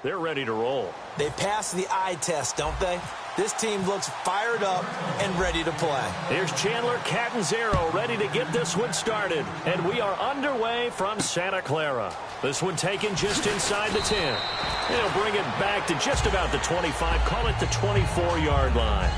They're ready to roll. They pass the eye test, don't they? This team looks fired up and ready to play. Here's Chandler Catanzaro ready to get this one started. And we are underway from Santa Clara. This one taken just inside the 10. They'll bring it back to just about the 25. Call it the 24-yard line.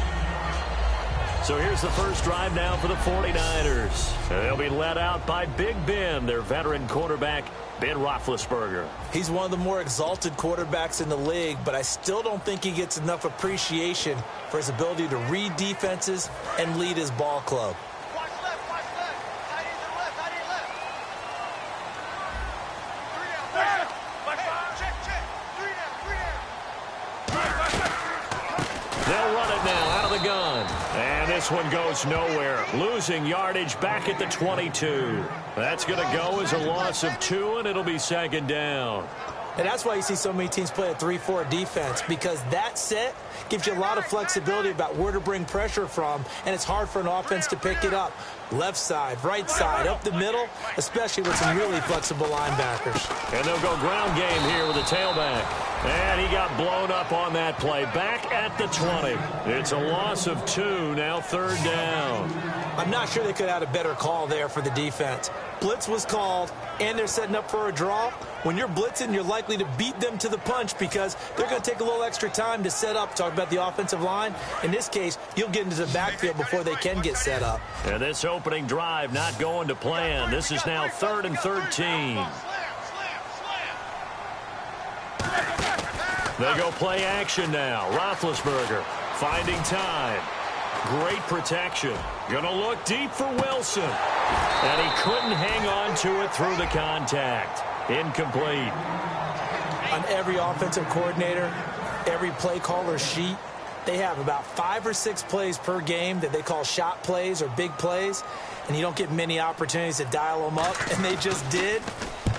So here's the first drive now for the 49ers. They'll be led out by Big Ben, their veteran quarterback, Ben Roethlisberger. He's one of the more exalted quarterbacks in the league, but I still don't think he gets enough appreciation for his ability to read defenses and lead his ball club. Watch left, watch left. Tight end to the left, tight end left. 3 down, 3 down. Check, check. 3 down, 3 down. They'll run it now out of the gun. And this one goes nowhere. Losing yardage back at the 22. That's going to go as a loss of 2, and it'll be second down. And that's why you see so many teams play a 3-4 defense, because that set gives you a lot of flexibility about where to bring pressure from, and it's hard for an offense to pick it up. Left side, right side, up the middle, especially with some really flexible linebackers. And they'll go ground game here with a tailback. And he got blown up on that play. Back at the 20. It's a loss of 2, now third down. I'm not sure they could have had a better call there for the defense. Blitz was called, and they're setting up for a draw. When you're blitzing, you're likely to beat them to the punch because they're going to take a little extra time to set up. Talk about the offensive line. In this case, you'll get into the backfield before they can get set up. And this opening drive not going to plan. This is now 3rd and 13. They go play action now. Roethlisberger finding time. Great protection. Gonna look deep for Wilson. And he couldn't hang on to it through the contact. Incomplete. On every offensive coordinator, every play caller sheet, they have about 5 or 6 plays per game that they call shot plays or big plays, and you don't get many opportunities to dial them up, and they just did,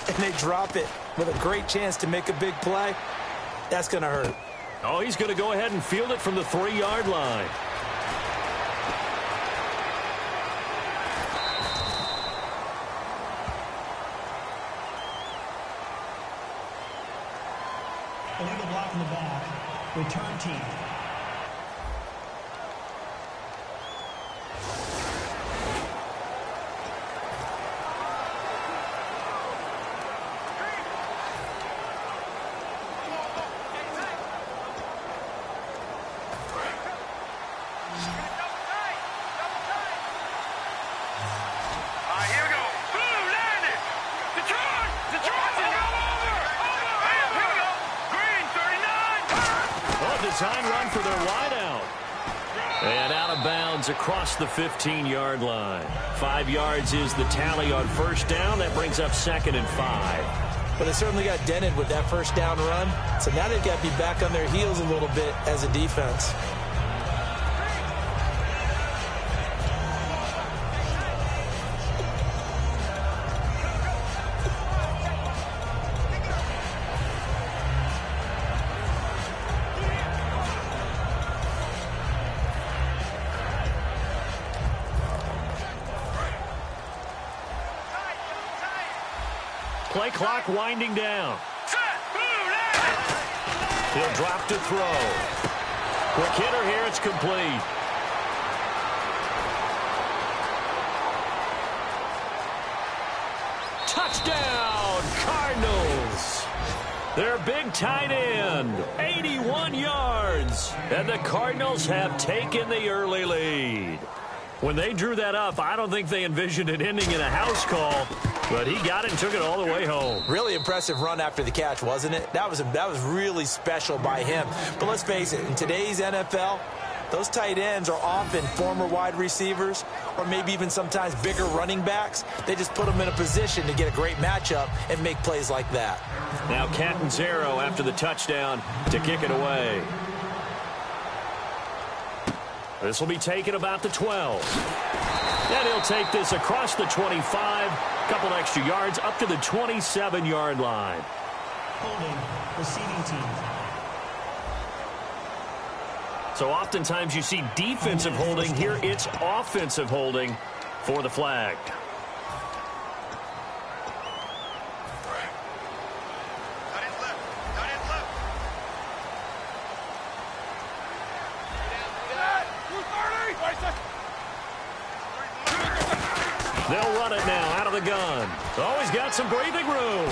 and they drop it with a great chance to make a big play. That's going to hurt. Oh, he's going to go ahead and field it from the 3-yard line. Illegal block in the back. Return team. Design run for their wideout. And out of bounds across the 15-yard line. 5 yards is the tally on first down. That brings up 2nd and 5. Well, they certainly got dented with that first down run. So now they've got to be back on their heels a little bit as a defense. Play clock winding down. He'll drop to throw. Quick hitter here, it's complete. Touchdown, Cardinals. Their big tight end, 81 yards. And the Cardinals have taken the early lead. When they drew that up, I don't think they envisioned it ending in a house call, but he got it and took it all the way home. Really impressive run after the catch, wasn't it? That was really special by him. But let's face it, in today's NFL, those tight ends are often former wide receivers or maybe even sometimes bigger running backs. They just put them in a position to get a great matchup and make plays like that. Now Catanzaro after the touchdown to kick it away. This will be taken about the 12. And he'll take this across the 25. Couple extra yards up to the 27-yard line. Holding, receiving team. So oftentimes you see defensive holding. Here it's offensive holding for the flag. They'll run it now out of the gun. Oh, he's got some breathing room.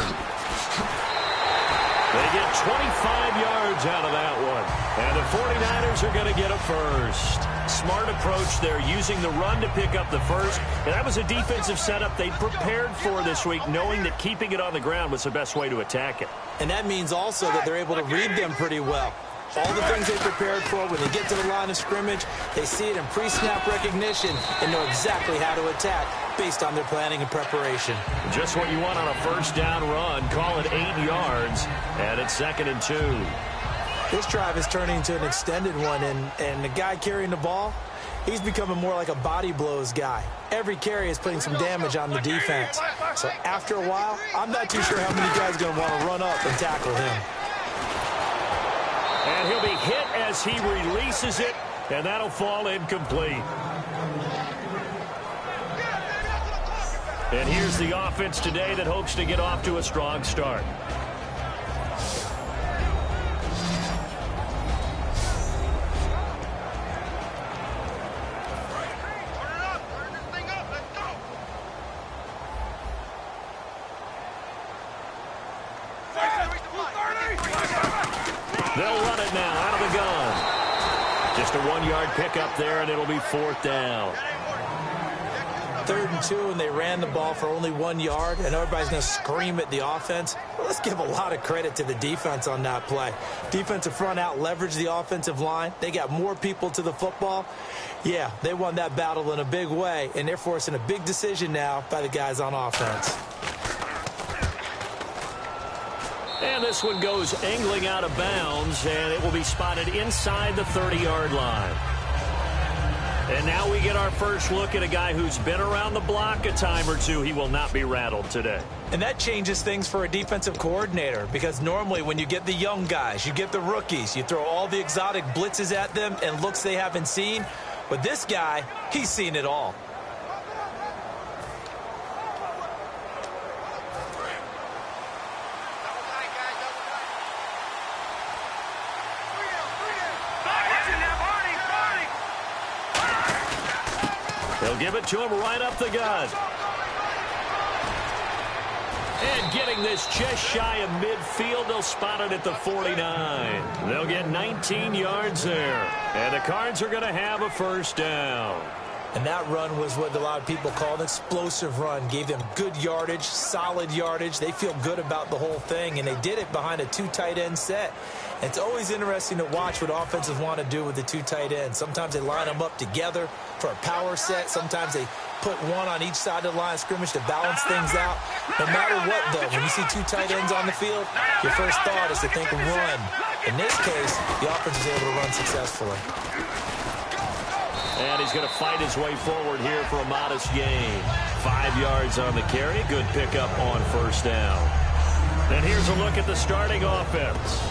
They get 25 yards out of that one. And the 49ers are going to get a first. Smart approach there, using the run to pick up the first. And that was a defensive setup they prepared for this week, knowing that keeping it on the ground was the best way to attack it. And that means also that they're able to read them pretty well. All the things they prepared for, when they get to the line of scrimmage, they see it in pre-snap recognition and know exactly how to attack based on their planning and preparation. Just what you want on a first down run. Call it 8 yards, and it's 2nd and 2. This drive is turning into an extended one, and the guy carrying the ball, he's becoming more like a body blows guy. Every carry is putting some damage on the defense. So after a while, I'm not too sure how many guys are going to want to run up and tackle him. And he'll be hit as he releases it, and that'll fall incomplete. And here's the offense today that hopes to get off to a strong start. They'll run it now out of the gun. Just a 1-yard pickup there, and it'll be 4th down. 3rd and 2, and they ran the ball for only 1 yard, and everybody's going to scream at the offense. Well, let's give a lot of credit to the defense on that play. Defensive front out leveraged the offensive line. They got more people to the football. Yeah, they won that battle in a big way, and they're forcing a big decision now by the guys on offense. And this one goes angling out of bounds, and it will be spotted inside the 30-yard line. And now we get our first look at a guy who's been around the block a time or two. He will not be rattled today. And that changes things for a defensive coordinator, because normally when you get the young guys, you get the rookies, you throw all the exotic blitzes at them and looks they haven't seen. But this guy, he's seen it all. They'll give it to him right up the gut. And getting this just shy of midfield, they'll spot it at the 49. They'll get 19 yards there. And the Cards are going to have a first down. And that run was what a lot of people call an explosive run. Gave them good yardage, solid yardage. They feel good about the whole thing, and they did it behind a 2 tight end set. And it's always interesting to watch what offenses want to do with the 2 tight ends. Sometimes they line them up together for a power set. Sometimes they put one on each side of the line of scrimmage to balance things out. No matter what, though, when you see 2 tight ends on the field, your first thought is to think run. In this case, the offense is able to run successfully. And he's going to fight his way forward here for a modest gain. 5 yards on the carry. Good pickup on first down. And here's a look at the starting offense.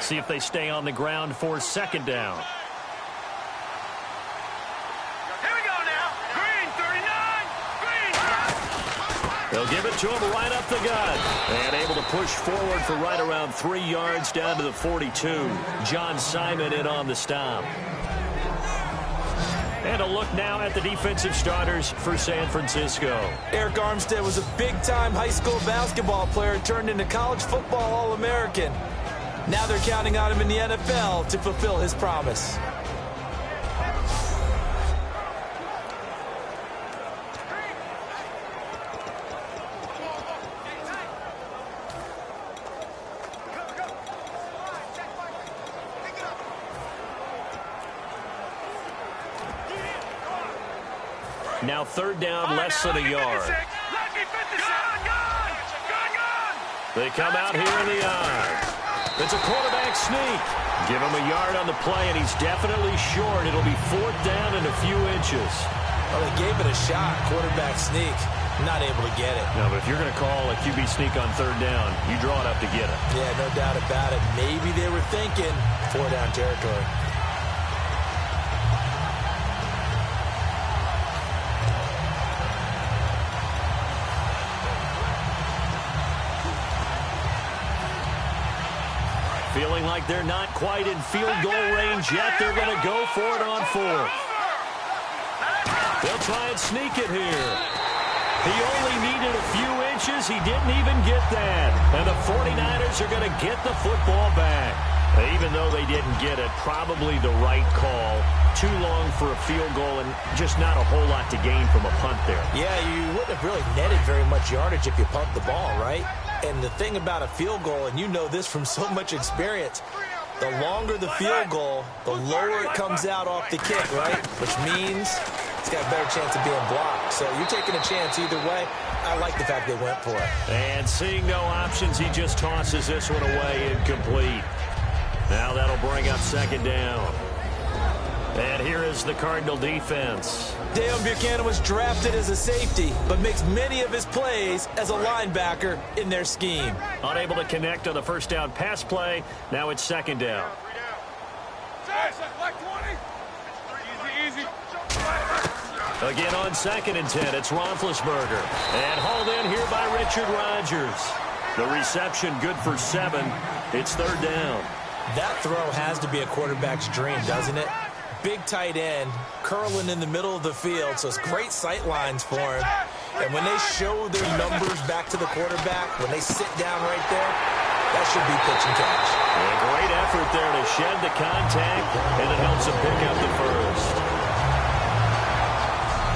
See if they stay on the ground for second down. Here we go now. Green, 39. Green. They'll give it to him right up the gut. And able to push forward for right around 3 yards down to the 42. John Simon in on the stop. And a look now at the defensive starters for San Francisco. Eric Armstead was a big-time high school basketball player, turned into college football All-American. Now they're counting on him in the NFL to fulfill his promise. Now 3rd down, less than a yard. They come out here in the eye. It's a quarterback sneak. Give him a yard on the play, and he's definitely short. It'll be 4th down and a few inches. Well, they gave it a shot, quarterback sneak. Not able to get it. No, but if you're going to call a QB sneak on third down, you draw it up to get it. Yeah, no doubt about it. Maybe they were thinking 4-down territory. Feeling like they're not quite in field goal range yet. They're going to go for it on fourth. They'll try and sneak it here. He only needed a few inches. He didn't even get that. And the 49ers are going to get the football back. Even though they didn't get it, probably the right call. Too long for a field goal and just not a whole lot to gain from a punt there. Yeah, you wouldn't have really netted very much yardage if you pumped the ball, right? And the thing about a field goal, and you know this from so much experience, the longer the field goal, the lower it comes out off the kick, right? Which means it's got a better chance of being blocked. So you're taking a chance either way. I like the fact they went for it. And seeing no options, he just tosses this one away incomplete. Now that'll bring up second down. And here is the Cardinal defense. Dale Buchanan was drafted as a safety, but makes many of his plays as a linebacker in their scheme. Unable to connect on the first down pass play. Now it's second down. Again on 2nd and 10, it's Roethlisberger. And hauled in here by Richard Rodgers. The reception good for 7. It's third down. That throw has to be a quarterback's dream, doesn't it? Big tight end, curling in the middle of the field, so it's great sight lines for him. And when they show their numbers back to the quarterback, when they sit down right there, that should be pitch and catch. A great effort there to shed the contact, and it helps him pick up the first.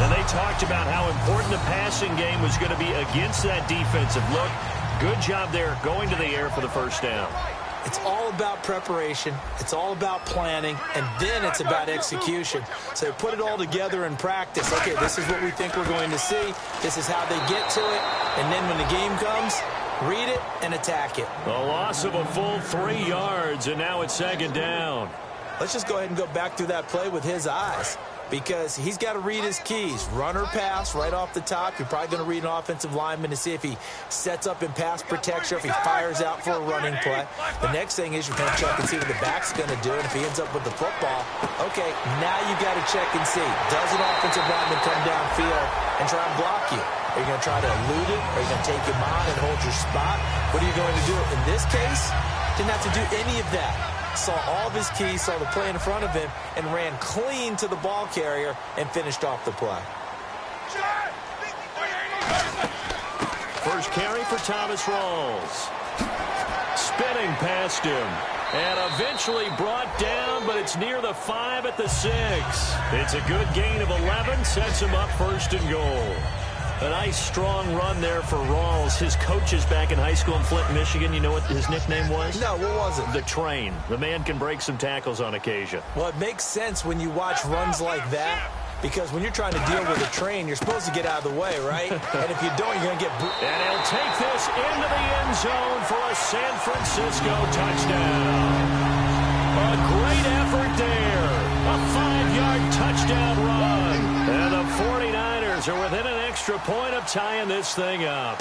And they talked about how important the passing game was going to be against that defensive look. Good job there going to the air for the first down. It's all about preparation. It's all about planning. And then it's about execution. So put it all together in practice. Okay, this is what we think we're going to see. This is how they get to it. And then when the game comes, read it and attack it. A loss of a full 3 yards, and now it's second down. Let's just go ahead and go back through that play with his eyes, because he's got to read his keys. Run or pass right off the top. You're probably going to read an offensive lineman to see if he sets up in pass protection, if he fires out for a running play. The next thing is you're going to check and see what the back's going to do. And if he ends up with the football, okay, now you got to check and see. Does an offensive lineman come downfield and try and block you? Are you going to try to elude it? Are you going to take him on and hold your spot? What are you going to do? In this case, didn't have to do any of that. Saw all of his keys, saw the play in front of him, and ran clean to the ball carrier and finished off the play. First carry for Thomas Rawls. Spinning past him. And eventually brought down, but it's near the 5 at the 6. It's a good gain of 11, sets him up first and goal. A nice, strong run there for Rawls. His coaches back in high school in Flint, Michigan, you know what his nickname was? No, what was it? The Train. The man can break some tackles on occasion. Well, it makes sense when you watch runs like that, because when you're trying to deal with a train, you're supposed to get out of the way, right? And if you don't, you're going to get... And he'll take this into the end zone for a San Francisco touchdown. A great effort there. A 5-yard touchdown run. And the 49ers are within an extra point of tying this thing up.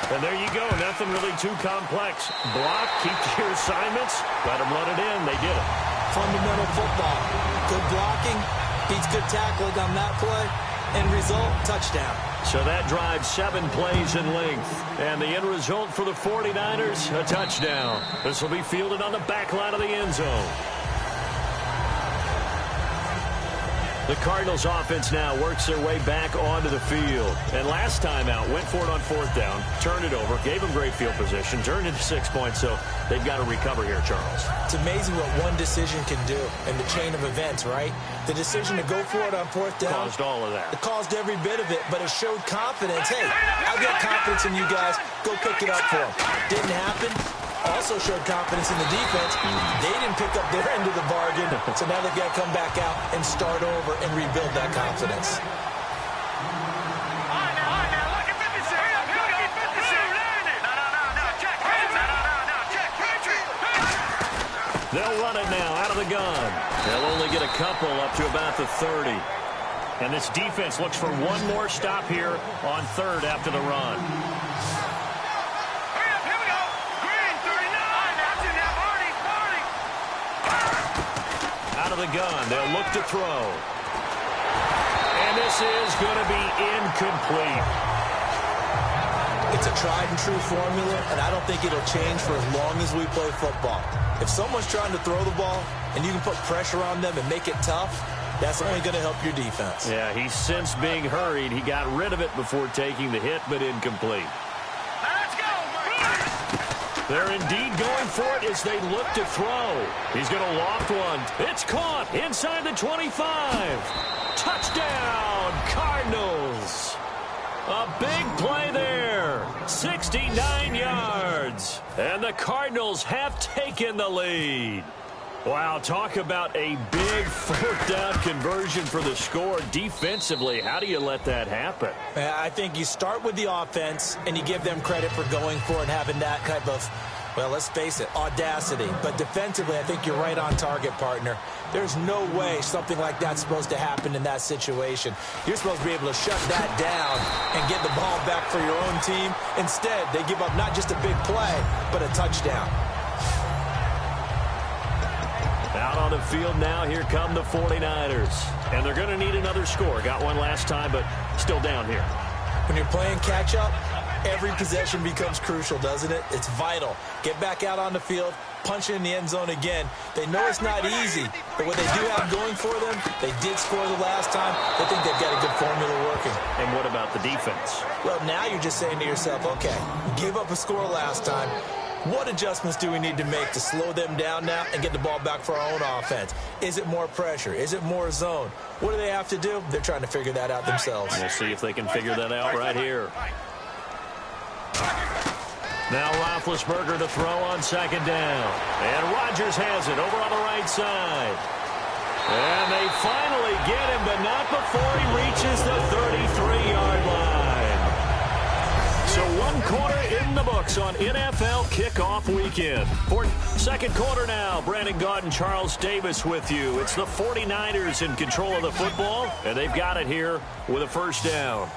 And there you go. Nothing really too complex. Block, keep to your assignments, let them run it in. They did it. Fundamental football. Good blocking, beats good tackling on that play. End result, touchdown. So that drives 7 plays in length. And the end result for the 49ers, a touchdown. This will be fielded on the back line of the end zone. The Cardinals offense now works their way back onto the field. And last time out, went for it on 4th down, turned it over, gave them great field position, turned into 6 points, so they've got to recover here, Charles. It's amazing what one decision can do in the chain of events, right? The decision to go for it on 4th down. Caused all of that. It caused every bit of it, but it showed confidence. Hey, I've got confidence in you guys. Go pick it up for them. Didn't happen. Also showed confidence in the defense. They didn't pick up their end of the bargain, so now they've got to come back out and start over and rebuild that confidence. They'll run it now out of the gun. They'll only get a couple up to about the 30. And this defense looks for one more stop here on third after the run. Here we go. Green, 39. That's in there. Marty. Out of the gun, they'll look to throw. And this is going to be incomplete. It's a tried-and-true formula, and I don't think it'll change for as long as we play football. If someone's trying to throw the ball and you can put pressure on them and make it tough, that's only going to help your defense. Yeah, he's since being hurried. He got rid of it before taking the hit, but incomplete. Let's go, Mike. They're indeed going for it as they look to throw. He's going to loft one. It's caught inside the 25. Touchdown, Cardinals. A big play there. 69 yards. And the Cardinals have taken the lead. Wow, talk about a big fourth down conversion for the score. Defensively, how do you let that happen? I think you start with the offense, and you give them credit for going for it and having that type of, well, let's face it, audacity. But defensively, I think you're right on target, partner. There's no way something like that's supposed to happen in that situation. You're supposed to be able to shut that down and get the ball back for your own team. Instead, they give up not just a big play, but a touchdown. Out on the field now, here come the 49ers. And they're going to need another score. Got one last time, but still down here. When you're playing catch-up, every possession becomes crucial, doesn't it? It's vital. Get back out on the field, punch it in the end zone again. They know it's not easy, but what they do have going for them, they did score the last time. They think they've got a good formula working. And what about the defense? Well, now you're just saying to yourself, okay, we gave up a score last time. What adjustments do we need to make to slow them down now and get the ball back for our own offense? Is it more pressure? Is it more zone? What do they have to do? They're trying to figure that out themselves. We'll see if they can figure that out right here. Now Roethlisberger to throw on second down. And Rodgers has it over on the right side. And they finally get him, but not before he reaches the 33-yard line. So one quarter in the books on NFL kickoff weekend. For second quarter now, Brandon Gaud and Charles Davis with you. It's the 49ers in control of the football, and they've got it here with a first down.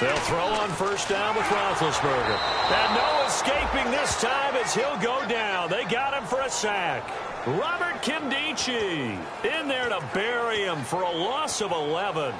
They'll throw on first down with Roethlisberger. And no escaping this time as he'll go down. They got him for a sack. Robert Kindici in there to bury him for a loss of 11.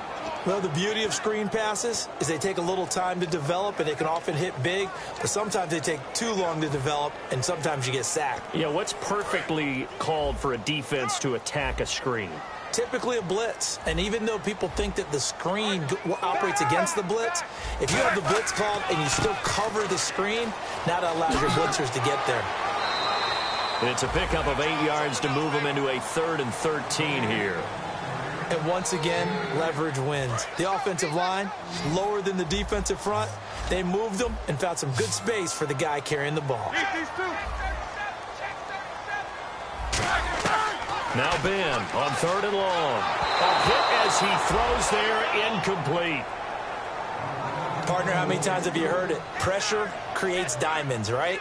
Well, the beauty of screen passes is they take a little time to develop, and they can often hit big, but sometimes they take too long to develop, and sometimes you get sacked. Yeah, what's perfectly called for a defense to attack a screen? Typically a blitz, and even though people think that the screen operates against the blitz, if you have the blitz called and you still cover the screen, now that allows your blitzers to get there. It's a pickup of 8 yards to move them into a 3rd and 13 here. And once again, leverage wins. The offensive line, lower than the defensive front. They moved them and found some good space for the guy carrying the ball. Now Ben on 3rd and long. A hit as he throws there, incomplete. Partner, how many times have you heard it? Pressure creates diamonds, right?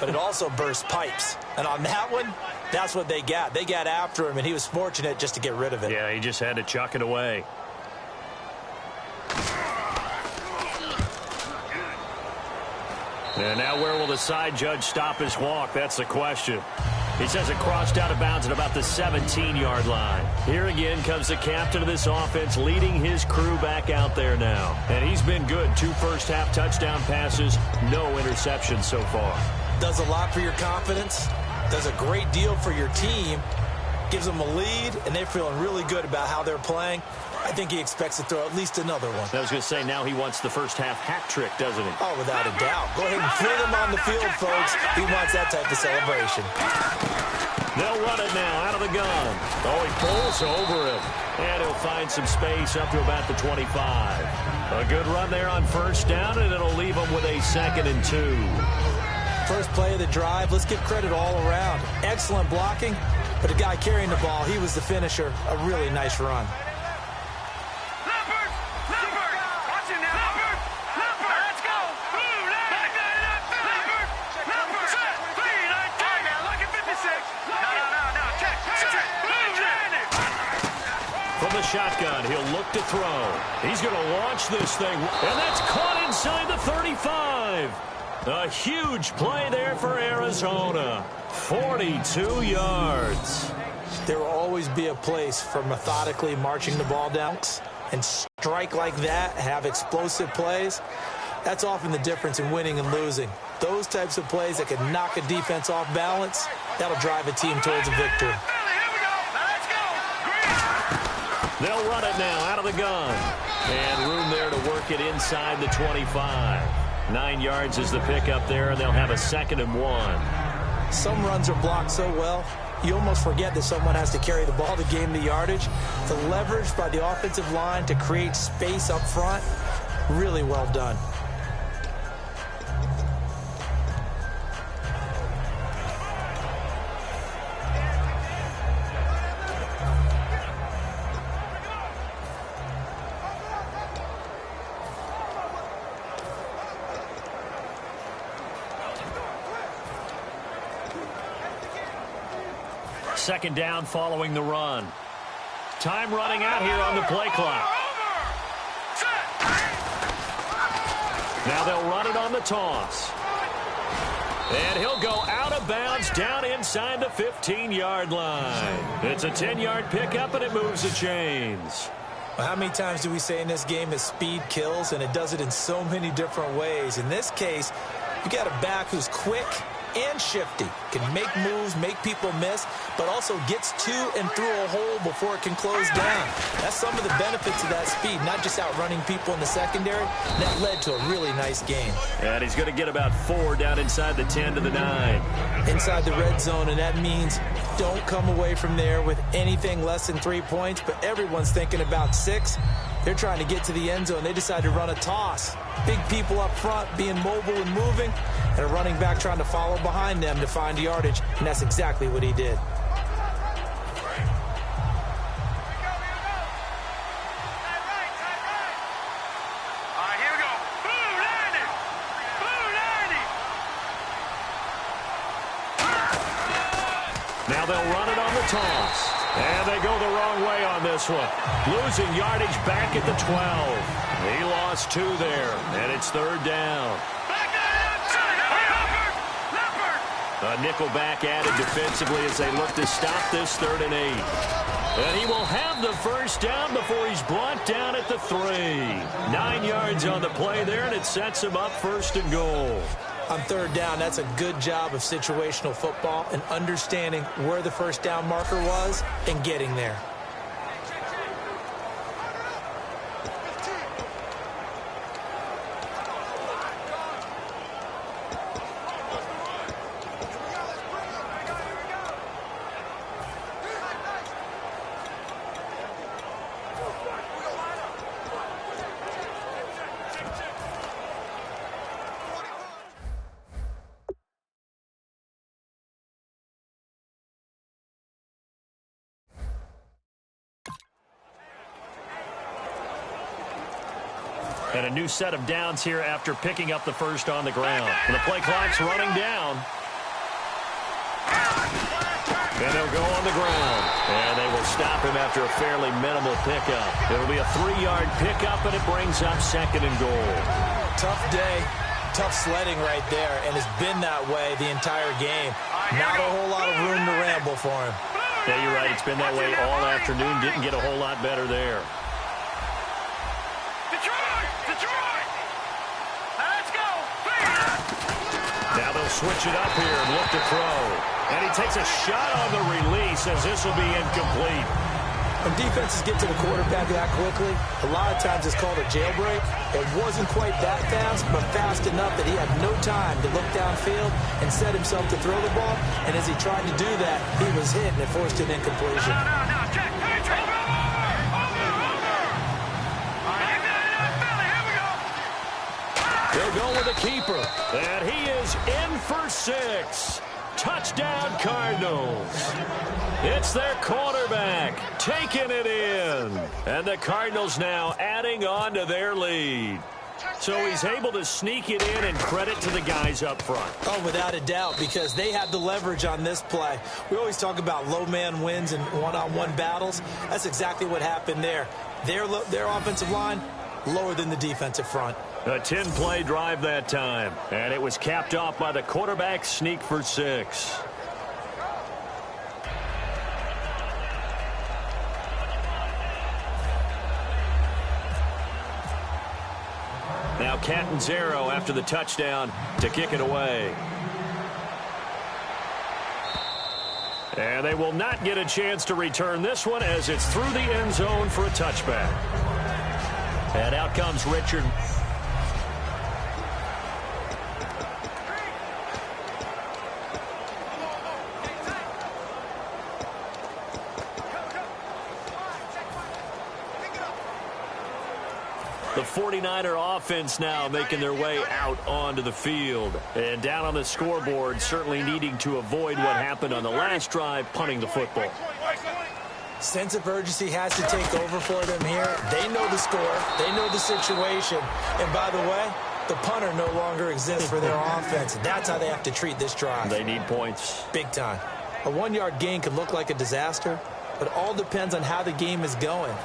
But it also bursts pipes. And on that one, that's what they got. They got after him, and he was fortunate just to get rid of it. Yeah, he just had to chuck it away. And now where will the side judge stop his walk? That's the question. He says it crossed out of bounds at about the 17-yard line. Here again comes the captain of this offense leading his crew back out there now. And he's been good. 2 first-half touchdown passes, no interceptions so far. Does a lot for your confidence. Does a great deal for your team. Gives them a lead, and they're feeling really good about how they're playing. I think he expects to throw at least another one. I was going to say, now he wants the first-half hat trick, doesn't he? Oh, without a doubt. Go ahead and fling him on the field, folks. He wants that type of celebration. They'll run it now out of the gun. Oh, he pulls over him. And he'll find some space up to about the 25. A good run there on first down, and it'll leave him with a 2nd and 2. First play of the drive. Let's give credit all around. Excellent blocking, but the guy carrying the ball, he was the finisher. A really nice run. the shotgun. He'll look to throw. He's going to launch this thing, and that's caught inside the 35. A huge play there for Arizona. 42 yards. There will always be a place for methodically marching the ball down and strike like that, have explosive plays. That's often the difference in winning and losing. Those types of plays that can knock a defense off balance, that'll drive a team towards a victory. They'll run it now out of the gun. And room there to work it inside the 25. 9 yards is the pickup there, and they'll have a 2nd and 1. Some runs are blocked so well, you almost forget that someone has to carry the ball to gain the yardage. The leverage by the offensive line to create space up front, really well done. Second down following the run. Time running out here on the play clock. Now they'll run it on the toss. And he'll go out of bounds down inside the 15-yard line. It's a 10-yard pickup, and it moves the chains. Well, how many times do we say in this game that speed kills, and it does it in so many different ways? In this case, you got a back who's quick and shifty, can make moves, make people miss, but also gets to and through a hole before it can close down. That's some of the benefits of that speed, not just outrunning people in the secondary. That led to a really nice game. And he's going to get about 4 down inside the 10 to the 9. Inside the red zone, and that means don't come away from there with anything less than 3 points, but everyone's thinking about 6. They're trying to get to the end zone. They decide to run a toss. Big people up front being mobile and moving, and a running back trying to follow behind them to find yardage, and that's exactly what he did. Now they'll run it on the toss. And they go the wrong way on this one. Losing yardage back at the 12. He lost 2 there, and it's 3rd down. A nickel back added defensively as they look to stop this 3rd and 8. And he will have the first down before he's brought down at the 3. 9 yards on the play there, and it sets him up 1st and goal. On 3rd down, that's a good job of situational football and understanding where the first down marker was and getting there. And a new set of downs here after picking up the first on the ground. And the play clock's running down. And they'll go on the ground. And they will stop him after a fairly minimal pickup. It'll be a 3-yard pickup, and it brings up 2nd and goal. Tough day. Tough sledding right there, and it's been that way the entire game. Not a whole lot of room to ramble for him. Yeah, you're right. It's been that way all afternoon. Didn't get a whole lot better there. Now they'll switch it up here and look to throw. And he takes a shot on the release as this will be incomplete. When defenses get to the quarterback that quickly, a lot of times it's called a jailbreak. It wasn't quite that fast, but fast enough that he had no time to look downfield and set himself to throw the ball. And as he tried to do that, he was hit and it forced an incompletion. They'll go with a keeper. And he is in for 6. Touchdown, Cardinals. It's their quarterback taking it in. And the Cardinals now adding on to their lead. So he's able to sneak it in, and credit to the guys up front. Oh, without a doubt, because they had the leverage on this play. We always talk about low man wins and one-on-one battles. That's exactly what happened there. Their offensive line, lower than the defensive front. A 10-play drive that time, and it was capped off by the quarterback sneak for 6. Now Catanzaro after the touchdown to kick it away. And they will not get a chance to return this one as it's through the end zone for a touchback. And out comes Richard. The 49er offense now making their way out onto the field. And down on the scoreboard, certainly needing to avoid what happened on the last drive, punting the football. Sense of urgency has to take over for them here. They know the score. They know the situation. And by the way, the punter no longer exists for their offense. That's how they have to treat this drive. They need points. Big time. A 1-yard gain can look like a disaster, but it all depends on how the game is going.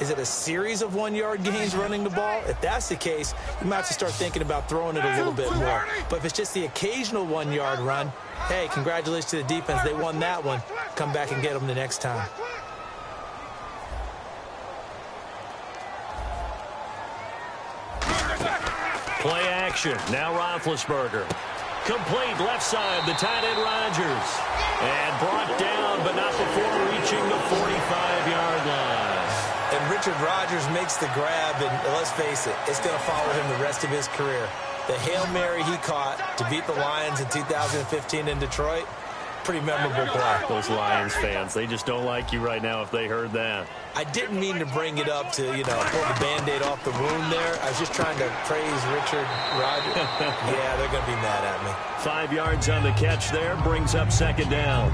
Is it a series of 1-yard gains running the ball? If that's the case, you might have to start thinking about throwing it a little bit more. But if it's just the occasional 1-yard run, hey, congratulations to the defense. They won that one. Come back and get them the next time. Play action. Now Roethlisberger. Complete left side, the tight end Rodgers. And brought down, but not before reaching the 45-yard line. And Richard Rodgers makes the grab, and let's face it, it's going to follow him the rest of his career. The Hail Mary he caught to beat the Lions in 2015 in Detroit, pretty memorable play. Those Lions fans, they just don't like you right now if they heard that. I didn't mean to bring it up to, pull the Band-Aid off the wound there. I was just trying to praise Richard Rodgers. Yeah, they're going to be mad at me. 5 yards on the catch there, brings up second down.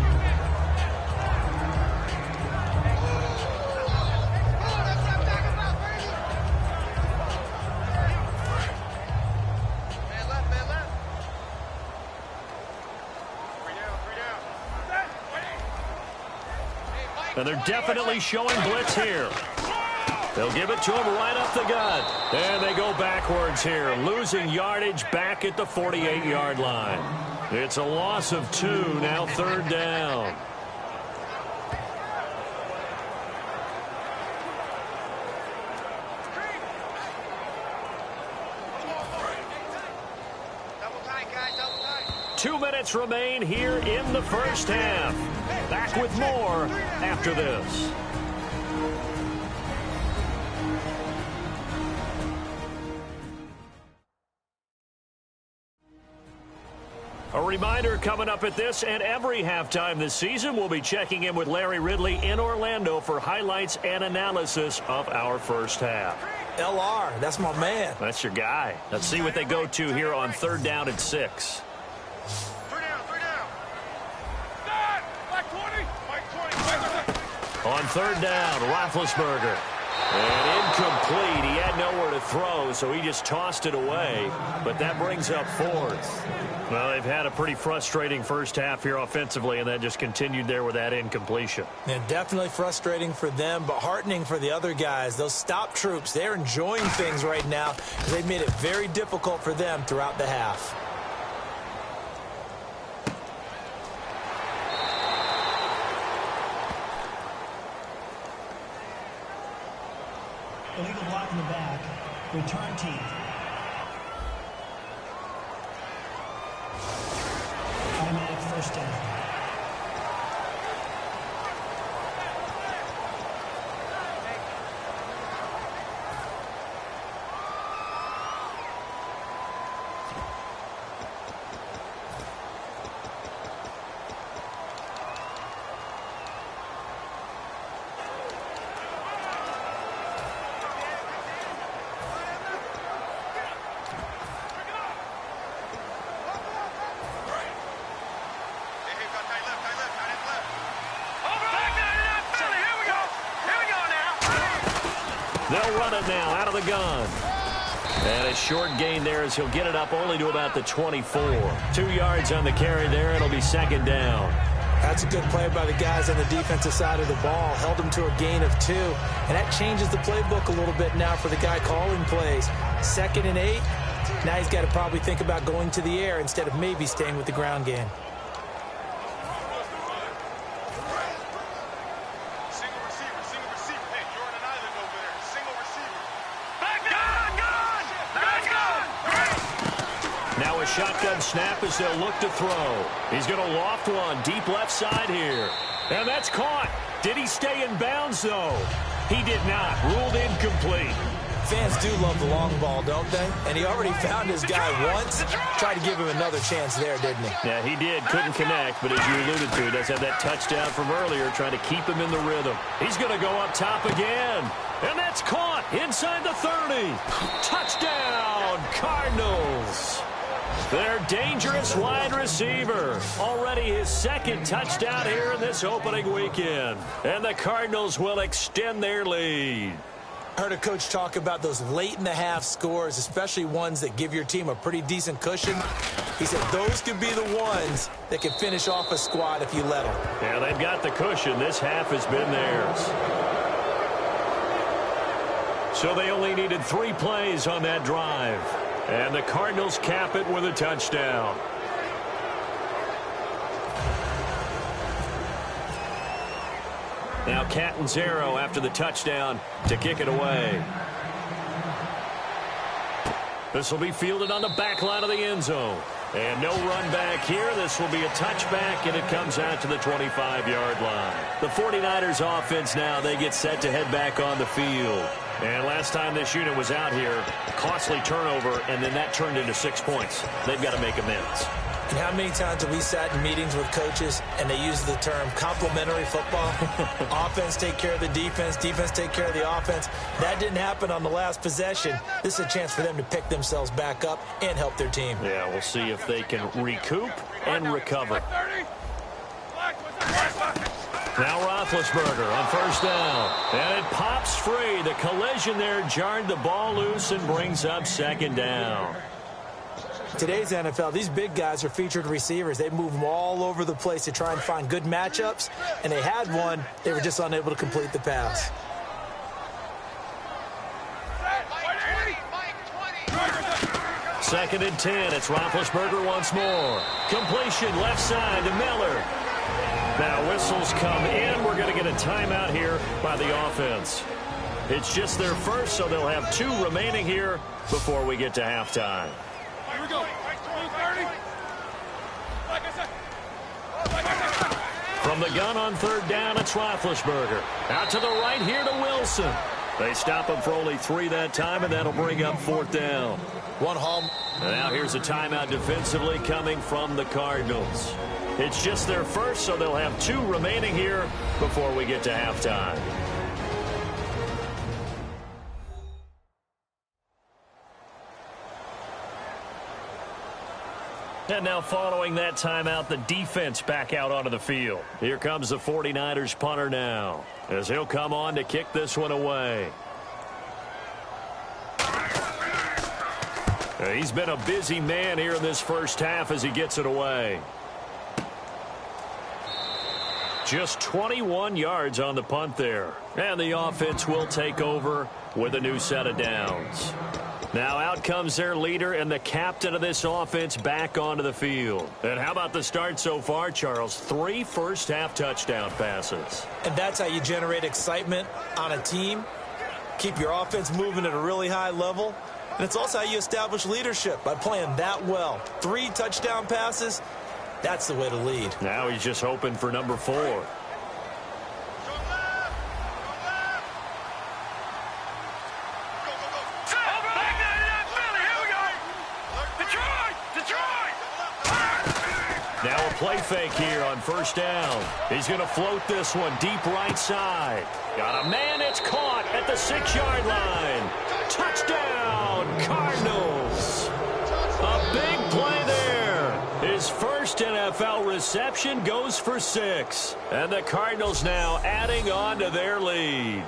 And they're definitely showing blitz here. They'll give it to him right up the gut. And they go backwards here, losing yardage back at the 48-yard line. It's a loss of 2, now third down. Double tight, guys, double tight. 2 minutes remain here in the first half. Back with more after this. A reminder coming up at this and every halftime this season, we'll be checking in with Larry Ridley in Orlando for highlights and analysis of our first half. LR, that's my man. That's your guy. Let's see what they go to here on third down and 6. On third down, Roethlisberger. And incomplete. He had nowhere to throw, so he just tossed it away. But that brings up fourth. Well, they've had a pretty frustrating first half here offensively, and that just continued there with that incompletion. Yeah, definitely frustrating for them, but heartening for the other guys. Those stop troops, they're enjoying things right now. They've made it very difficult for them throughout the half. Illegal block in the back. Return team. 5-minute first down. They'll run it now out of the gun. And a short gain there as he'll get it up only to about the 24. 2 yards on the carry there. It'll be second down. That's a good play by the guys on the defensive side of the ball. Held them to a gain of 2. And that changes the playbook a little bit now for the guy calling plays. 2nd and 8. Now he's got to probably think about going to the air instead of maybe staying with the ground game. Now a shotgun snap as they'll look to throw. He's going to loft one deep left side here. And that's caught. Did he stay in bounds, though? He did not. Ruled incomplete. Fans do love the long ball, don't they? And he already found his guy once. Tried to give him another chance there, didn't he? Yeah, he did. Couldn't connect, but as you alluded to, he does have that touchdown from earlier, trying to keep him in the rhythm. He's going to go up top again. And that's caught inside the 30. Touchdown, Cardinals. Their dangerous wide receiver. Already his 2nd touchdown here in this opening weekend. And the Cardinals will extend their lead. I heard a coach talk about those late-in-the-half scores, especially ones that give your team a pretty decent cushion. He said those could be the ones that can finish off a squad if you let them. Yeah, they've got the cushion. This half has been theirs. So they only needed 3 plays on that drive. And the Cardinals cap it with a touchdown. Now Catanzaro after the touchdown to kick it away. This will be fielded on the back line of the end zone. And no run back here. This will be a touchback, and it comes out to the 25-yard line. The 49ers offense now, they get set to head back on the field. And last time this unit was out here, costly turnover, and then that turned into 6 points. They've got to make amends. And how many times have we sat in meetings with coaches and they use the term complementary football? Offense take care of the defense, defense take care of the offense. That didn't happen on the last possession. This is a chance for them to pick themselves back up and help their team. Yeah, we'll see if they can recoup and recover. Now Roethlisberger on first down. And it pops free. The collision there jarred the ball loose and brings up second down. Today's NFL, these big guys are featured receivers. They move them all over the place to try and find good matchups. And they had one. They were just unable to complete the pass. Second and 10. It's Roethlisberger once more. Completion left side to Miller. Now whistles come in. We're going to get a timeout here by the offense. It's just their first, so they'll have 2 remaining here before we get to halftime. Here we go. 30. From the gun on third down, it's Roethlisberger. Out to the right here to Wilson. They stop him for only 3 that time, and that'll bring up fourth down. One home. And now here's a timeout defensively coming from the Cardinals. It's just their first, so they'll have 2 remaining here before we get to halftime. And now following that timeout, the defense back out onto the field. Here comes the 49ers punter now, as he'll come on to kick this one away. He's been a busy man here in this first half as he gets it away. Just 21 yards on the punt there. And the offense will take over with a new set of downs. Now out comes their leader and the captain of this offense back onto the field. And how about the start so far, Charles? 3 first-half touchdown passes. And that's how you generate excitement on a team. Keep your offense moving at a really high level. And it's also how you establish leadership, by playing that well. 3 touchdown passes, that's the way to lead. Now he's just hoping for number 4. Now a play fake here on first down. He's going to float this one deep right side. Got a man, it's caught at the 6-yard line. Touchdown, Cardinals. A big play there. His first NFL reception goes for 6. And the Cardinals now adding on to their lead.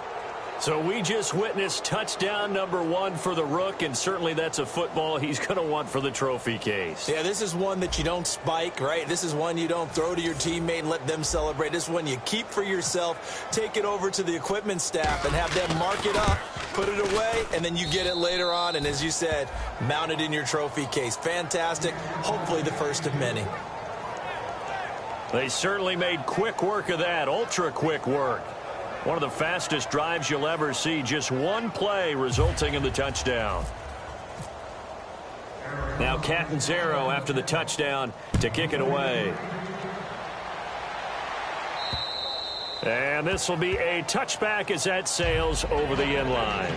So we just witnessed touchdown number 1 for the Rook, and certainly that's a football he's going to want for the trophy case. Yeah, this is one that you don't spike, right? This is one you don't throw to your teammate and let them celebrate. This is one you keep for yourself, take it over to the equipment staff and have them mark it up, put it away, and then you get it later on. And as you said, mount it in your trophy case. Fantastic. Hopefully the first of many. They certainly made quick work of that, ultra quick work. One of the fastest drives you'll ever see, just one play resulting in the touchdown. Now Catanzaro after the touchdown to kick it away. And this will be a touchback as that sails over the end line.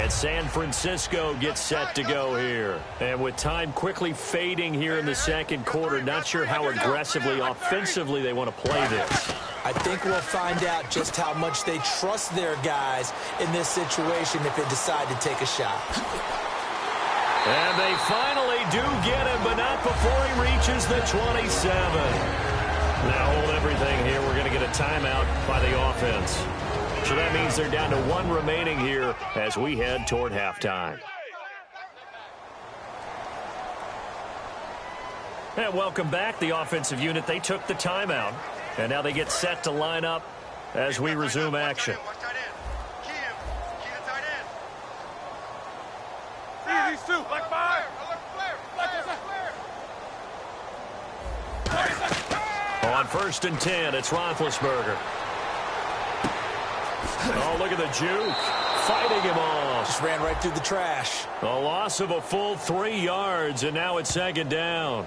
And San Francisco gets set to go here. And with time quickly fading here in the second quarter, not sure how aggressively, offensively they want to play this. I think we'll find out just how much they trust their guys in this situation if they decide to take a shot. And they finally do get him, but not before he reaches the 27. Now hold everything here. We're going to get a timeout by the offense. So that means they're down to 1 remaining here as we head toward halftime. And welcome back, the offensive unit. They took the timeout, and now they get set to line up as we resume action. On 1st and 10, it's Roethlisberger. Oh, look at the juke. Fighting him off. Just ran right through the trash. A loss of a full 3 yards, and now it's 2nd down.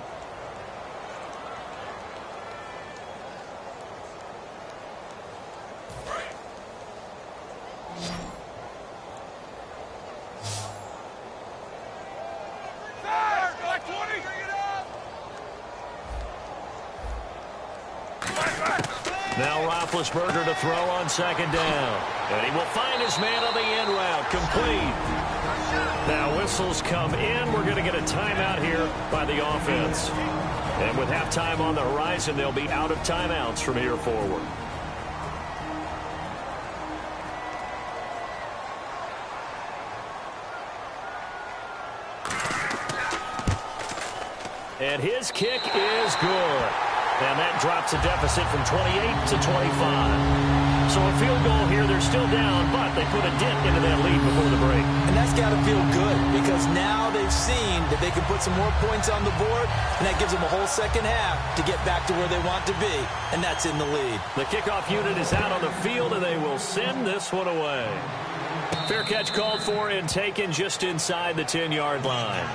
Now Roethlisberger to throw on 2nd down. And he will find his man on the end route. Complete. Now whistles come in. We're going to get a timeout here by the offense. And with halftime on the horizon, they'll be out of timeouts from here forward. And his kick is good. And that drops a deficit from 28 to 25. So a field goal here, they're still down, but they put a dent into that lead before the break. And that's got to feel good because now they've seen that they can put some more points on the board, and that gives them a whole second half to get back to where they want to be, and that's in the lead. The kickoff unit is out on the field, and they will send this one away. Fair catch called for and taken just inside the 10-yard line.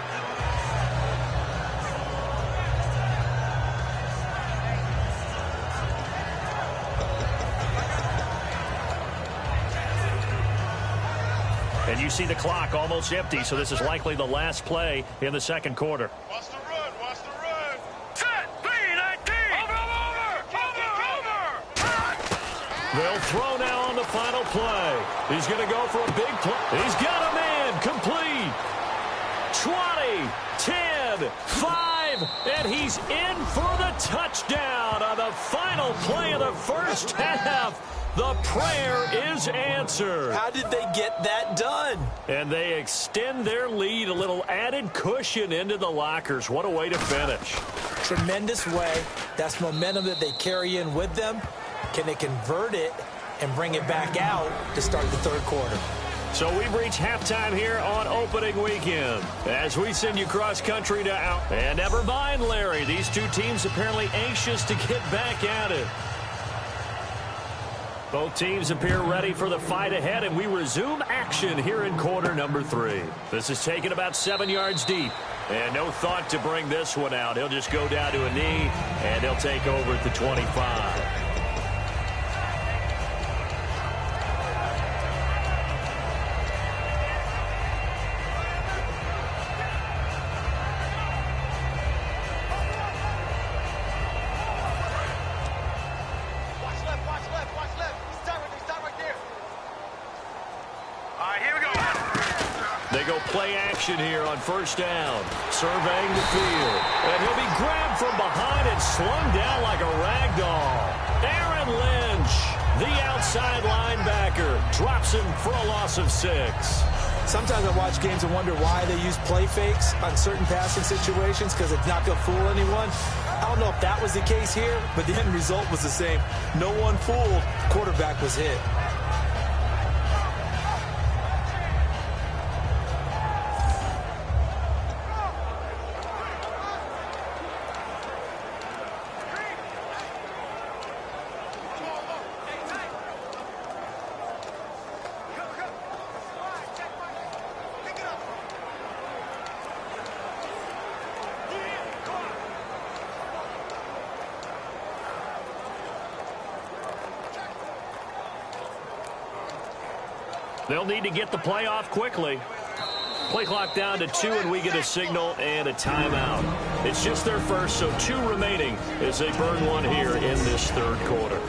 And you see the clock almost empty, so this is likely the last play in the second quarter. Watch the run, watch the run. Set, B19. Over. They'll throw now on the final play. He's going to go for a big play. He's got a man. Complete. 20, 10, 5, and he's in for the touchdown on the final play of the first half. The prayer is answered. How did they get that done? And they extend their lead, a little added cushion into the lockers. What a way to finish. Tremendous way. That's momentum that they carry in with them. Can they convert it and bring it back out to start the third quarter? So we've reached halftime here on opening weekend as we send you cross country to out. And never mind, Larry, these two teams apparently anxious to get back at it. Both teams appear ready for the fight ahead, and we resume action here in quarter number 3. This is taken about 7 yards deep, and no thought to bring this one out. He'll just go down to a knee, and he'll take over at the 25. They go play action here on first down. Surveying the field. And he'll be grabbed from behind and slung down like a rag doll. Aaron Lynch, the outside linebacker, drops him for a loss of 6. Sometimes I watch games and wonder why they use play fakes on certain passing situations because it's not going to fool anyone. I don't know if that was the case here, but the end result was the same. No one fooled. Quarterback was hit. They'll need to get the play off quickly. Play clock down to 2, and we get a signal and a timeout. It's just their first, so 2 remaining as they burn one here in this third quarter.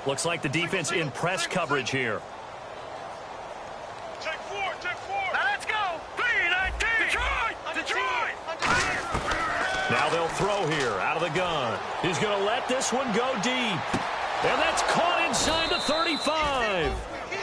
Looks like the defense in press coverage here. Check 4. Now let's go. 3-19. Detroit. Now they'll throw here out of the gun. He's going to let this one go deep. And that's caught inside the 35.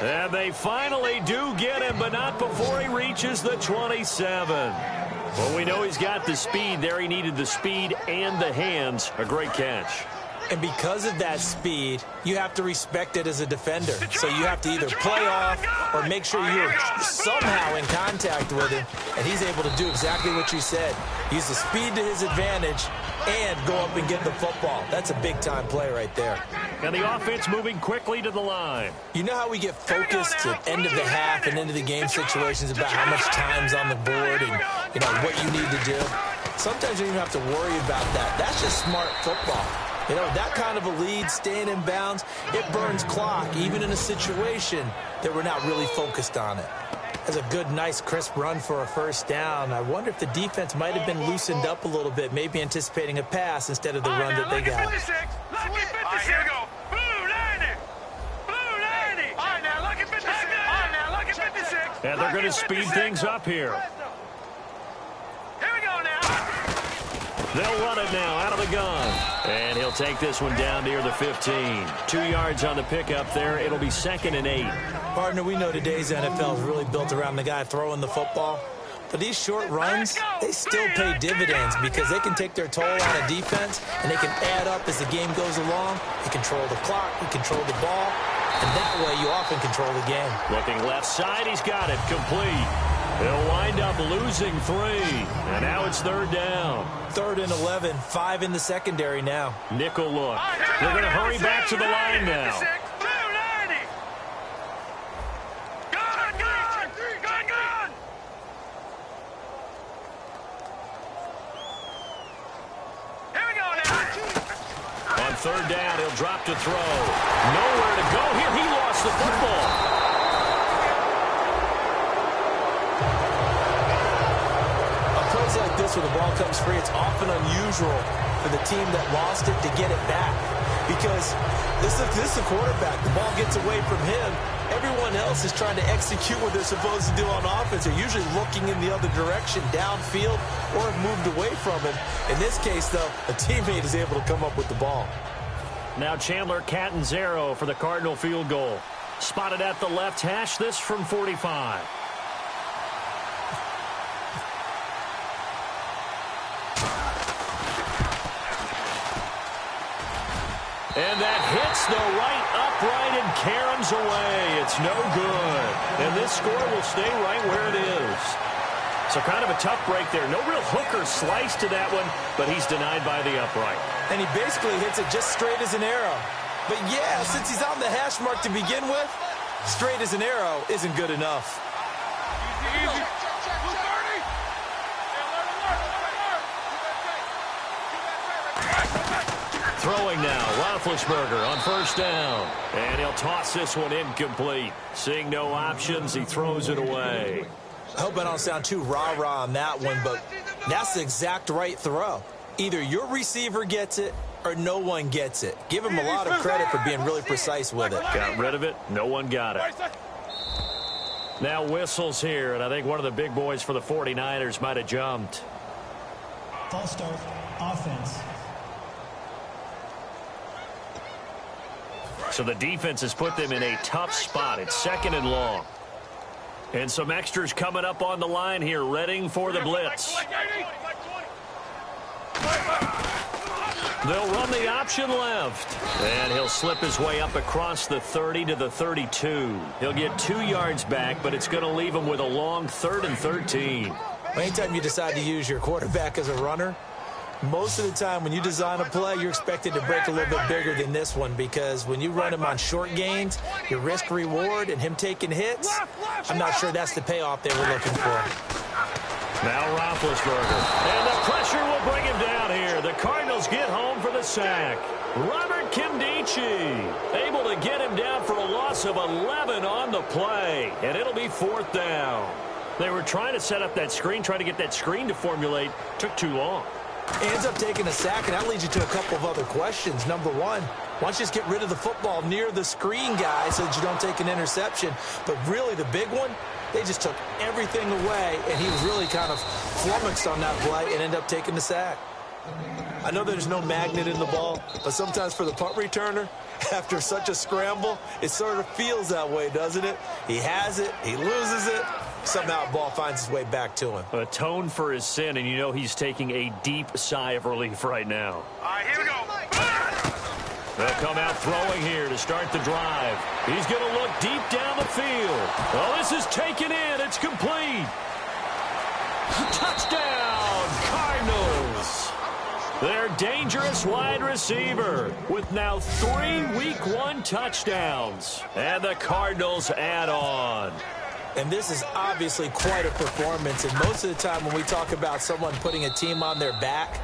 And they finally do get him, but not before he reaches the 27. Well, we know he's got the speed there. He needed the speed and the hands. A great catch. And because of that speed, you have to respect it as a defender. So you have to either play off or make sure you're somehow in contact with him. And he's able to do exactly what you said. Use the speed to his advantage and go up and get the football. That's a big-time play right there. And the offense moving quickly to the line. You know how we get focused at end of the half and into the game situations about how much time's on the board and, you know, what you need to do? Sometimes you don't even have to worry about that. That's just smart football. You know, that kind of a lead, staying in bounds, it burns clock, even in a situation that we're not really focused on it. That's a good, nice, crisp run for a first down. I wonder if the defense might have been loosened up a little bit, maybe anticipating a pass instead of the run that they got. Lucky 56. Here we go. Blue 90. Blue 90. All right, now, lucky 56. All right, now, lucky 56. And they're going to speed things up here. Here we go now. They'll run it now out of the gun. And he'll take this one down near the 15. 2 yards on the pickup there. It'll be 2nd and 8. Partner, we know today's NFL is really built around the guy throwing the football. But these short runs, they still pay dividends because they can take their toll on a defense and they can add up as the game goes along. You control the clock, you control the ball, and that way you often control the game. Looking left side, he's got it complete. They'll wind up losing 3. And now it's 3rd down. 3rd and 11, 5 in the secondary now. Nickel look. They're going to hurry back to the line now. On 3rd down, he'll drop to throw. Nowhere to go here. He lost the football. Like this, when the ball comes free, it's often unusual for the team that lost it to get it back because this is the quarterback. The ball gets away from him. Everyone else is trying to execute what they're supposed to do on offense. They're usually looking in the other direction, downfield, or have moved away from him. In this case, though, a teammate is able to come up with the ball. Now Chandler Catanzaro for the Cardinal field goal. Spotted at the left hash, this from 45. And that hits the right upright and caroms away. It's no good. And this score will stay right where it is. So kind of a tough break there. No real hooker slice to that one, but he's denied by the upright. And he basically hits it just straight as an arrow. But yeah, since he's on the hash mark to begin with, straight as an arrow isn't good enough. Easy. Throwing now, Roethlisberger on first down. And he'll toss this one incomplete. Seeing no options, he throws it away. I hope I don't sound too rah-rah on that one, but that's the exact right throw. Either your receiver gets it or no one gets it. Give him a lot of credit for being really precise with it. Got rid of it. No one got it. Now whistles here, and I think one of the big boys for the 49ers might have jumped. False start, offense. So the defense has put them in a tough spot. It's 2nd and long. And some extras coming up on the line here, readying for the blitz. They'll run the option left. And he'll slip his way up across the 30 to the 32. He'll get 2 yards back, but it's going to leave him with a long 3rd and 13. Anytime you decide to use your quarterback as a runner, most of the time when you design a play, you're expected to break a little bit bigger than this one, because when you run him on short gains, your risk-reward and him taking hits, I'm not sure that's the payoff they were looking for. Now Roethlisberger. And the pressure will bring him down here. The Cardinals get home for the sack. Robert Kimdichie able to get him down for a loss of 11 on the play. And it'll be 4th down. They were trying to set up that screen, trying to get that screen to formulate. Took too long. Ends up taking a sack, and that leads you to a couple of other questions. Number one, why don't you just get rid of the football near the screen guy so that you don't take an interception? But really the big one, they just took everything away, and he was really kind of flummoxed on that play and ended up taking the sack. I know there's no magnet in the ball, but sometimes for the punt returner, after such a scramble, it sort of feels that way, doesn't it? He has it, he loses it, somehow the ball finds its way back to him. Atone for his sin, and you know he's taking a deep sigh of relief right now. All right, here we go. They'll come out throwing here to start the drive. He's going to look deep down the field. Oh, this is taken in. It's complete. Touchdown, Cardinals. Their dangerous wide receiver with now 3 Week 1 touchdowns. And the Cardinals add on. And this is obviously quite a performance. And most of the time when we talk about someone putting a team on their back,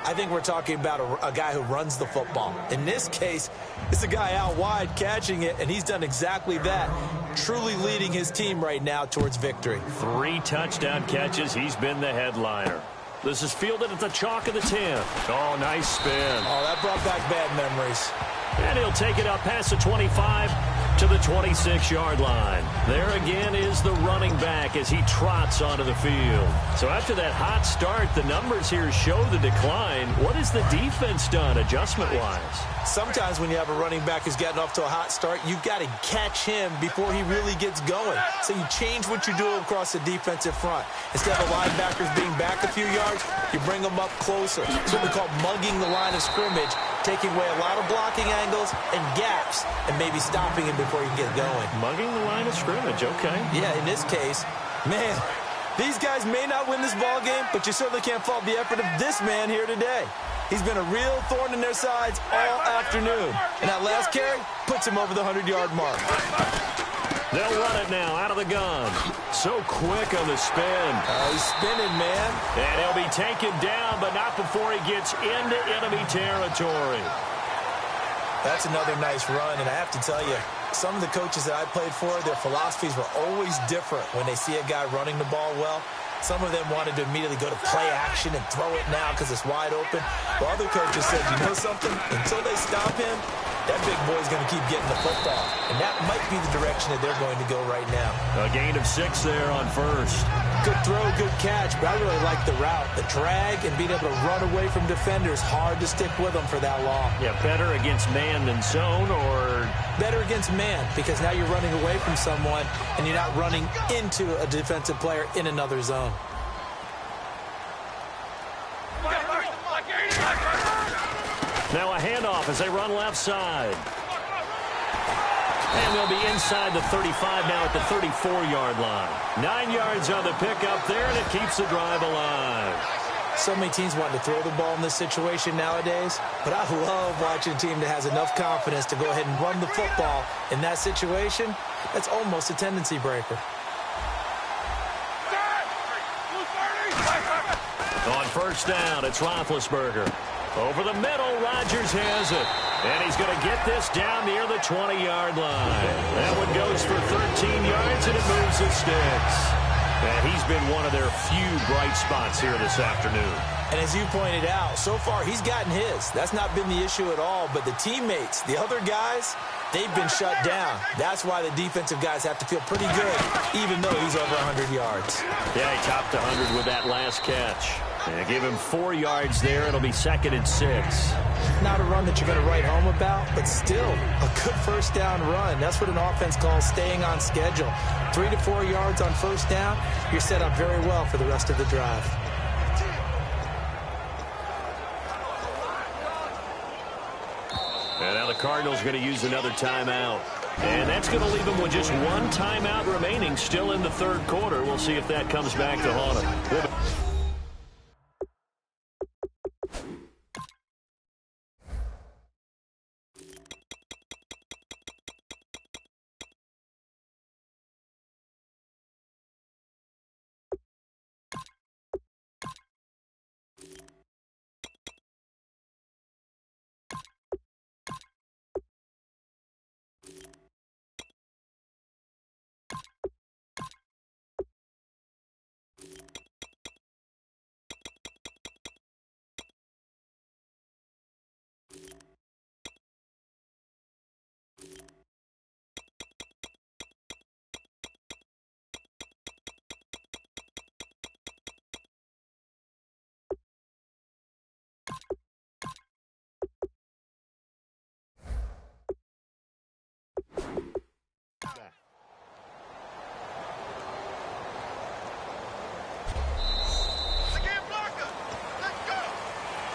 I think we're talking about a guy who runs the football. In this case, it's a guy out wide catching it, and he's done exactly that, truly leading his team right now towards victory. 3 touchdown catches. He's been the headliner. This is fielded at the chalk of the 10. Oh, nice spin. Oh, that brought back bad memories. And he'll take it out past the 25 to the 26-yard line. There again is the running back as he trots onto the field. So after that hot start, the numbers here show the decline. What has the defense done adjustment-wise? Sometimes when you have a running back who's gotten off to a hot start, you've got to catch him before he really gets going. So you change what you do across the defensive front. Instead of linebackers being back a few yards, you bring them up closer. It's what we call mugging the line of scrimmage, taking away a lot of blocking angles and gaps and maybe stopping him before he can get going. Mugging the line of scrimmage, okay. Yeah, in this case, man, these guys may not win this ball game, but you certainly can't fault the effort of this man here today. He's been a real thorn in their sides all afternoon. And that last carry puts him over the 100-yard mark. They'll run it now out of the gun. So quick on the spin. He's spinning, man. And he'll be taken down, but not before he gets into enemy territory. That's another nice run, and I have to tell you, some of the coaches that I played for, their philosophies were always different when they see a guy running the ball well. Some of them wanted to immediately go to play action and throw it now because it's wide open. While other coaches said, you know something? Until they stop him, that big boy's going to keep getting the football. And that might be the direction that they're going to go right now. A gain of 6 there on first. Good throw, good catch, but I really like the route. The drag and being able to run away from defenders, hard to stick with them for that long. Yeah, better against man than zone, or? Better against man, because now you're running away from someone and you're not running into a defensive player in another zone. Now a handoff as they run left side. And they'll be inside the 35 now at the 34-yard line. 9 yards on the pickup there, and it keeps the drive alive. So many teams want to throw the ball in this situation nowadays, but I love watching a team that has enough confidence to go ahead and run the football in that situation. That's almost a tendency breaker. On first down, it's Roethlisberger. Over the middle, Rodgers has it. And he's going to get this down near the 20-yard line. That one goes for 13 yards, and it moves the sticks. And he's been one of their few bright spots here this afternoon. And as you pointed out, so far he's gotten his. That's not been the issue at all. But the teammates, the other guys, they've been shut down. That's why the defensive guys have to feel pretty good, even though he's over 100 yards. Yeah, he topped 100 with that last catch. And give him 4 yards there. It'll be 2nd and 6. Not a run that you're going to write home about, but still a good first down run. That's what an offense calls staying on schedule. 3 to 4 yards on first down, you're set up very well for the rest of the drive. And now the Cardinals are going to use another timeout. And that's going to leave them with just one timeout remaining still in the third quarter. We'll see if that comes back to haunt them.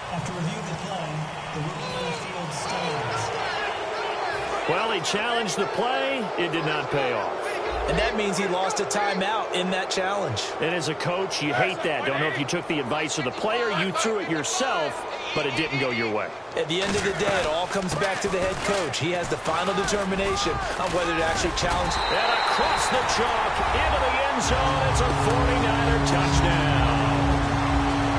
After review of the play, the ruling on the field stands. Well, he challenged the play. It did not pay off. And that means he lost a timeout in that challenge. And as a coach, you hate that. Don't know if you took the advice of the player, you threw it yourself, but it didn't go your way. At the end of the day, it all comes back to the head coach. He has the final determination on whether to actually challenge. And across the chalk, into the end zone, it's a 49er touchdown.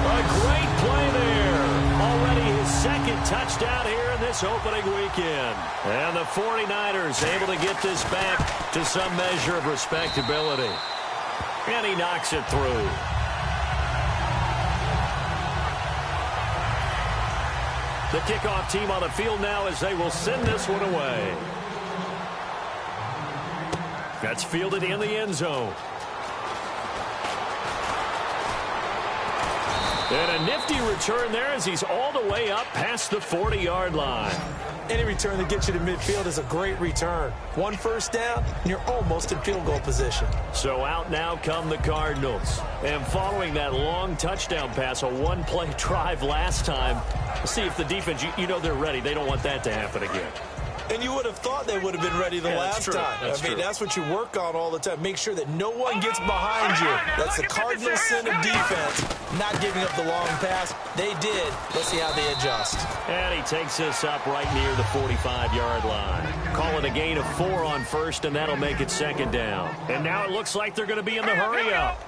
A great play there. Already his second touchdown here in this opening weekend. And the 49ers able to get this back to some measure of respectability. And he knocks it through. The kickoff team on the field now as they will send this one away. That's fielded in the end zone. And a nifty return there as he's all the way up past the 40-yard line. Any return that gets you to midfield is a great return. One first down, and you're almost in field goal position. So out now come the Cardinals. And following that long touchdown pass, a one-play drive last time, see if the defense, you know they're ready. They don't want that to happen again. And you would have thought they would have been ready the last time. I mean, that's what you work on all the time. Make sure that no one gets behind you. That's the Cardinal sin of defense, not giving up the long pass. They did. Let's see how they adjust. And he takes this up right near the 45-yard line. Call it a gain of 4 on first, and that'll make it second down. And now it looks like they're going to be in the hurry-up.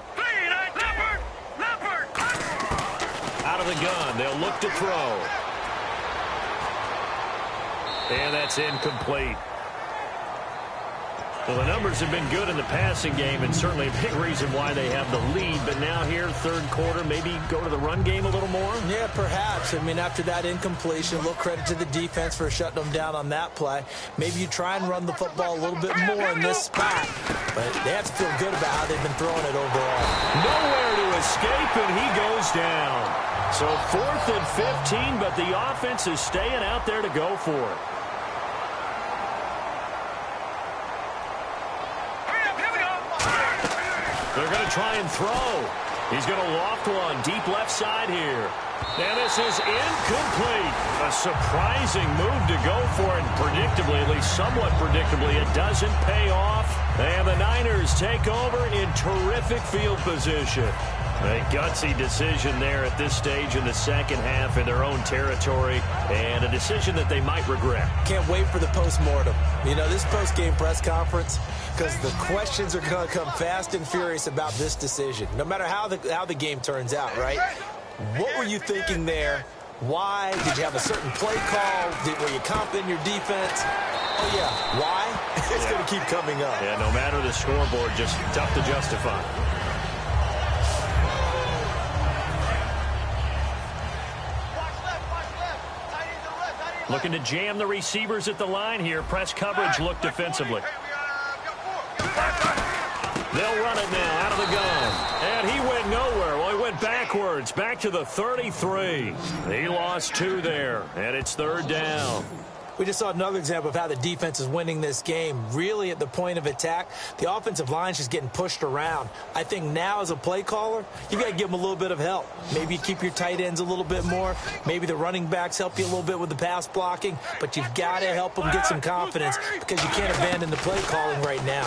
Out of the gun, they'll look to throw. And that's incomplete. Well, the numbers have been good in the passing game, and certainly a big reason why they have the lead. But now here, third quarter, maybe go to the run game a little more? Yeah, perhaps. I mean, after that incompletion, a little credit to the defense for shutting them down on that play. Maybe you try and run the football a little bit more in this spot. But they have to feel good about how they've been throwing it overall. Nowhere to escape, and he goes down. So 4th and 15, but the offense is staying out there to go for it. They're going to try and throw. He's going to loft one deep left side here. And this is incomplete. A surprising move to go for it. Predictably, at least somewhat predictably, it doesn't pay off. And the Niners take over in terrific field position. A gutsy decision there at this stage in the second half in their own territory, and a decision that they might regret. Can't wait for the postmortem. You know, this post-game press conference, because the questions are going to come fast and furious about this decision, no matter how the game turns out, right? What were you thinking there? Why? Did you have a certain play call? Were you confident in your defense? Oh, yeah. Why? It's going to keep coming up. Yeah, no matter the scoreboard, just tough to justify. Looking to jam the receivers at the line here. Press coverage look defensively. They'll run it now out of the gun. And he went nowhere. Well, he went backwards, back to the 33. He lost 2 there, and it's 3rd down. We just saw another example of how the defense is winning this game. Really at the point of attack, the offensive line's just getting pushed around. I think now as a play caller, you got to give them a little bit of help. Maybe you keep your tight ends a little bit more. Maybe the running backs help you a little bit with the pass blocking. But you've got to help them get some confidence because you can't abandon the play calling right now.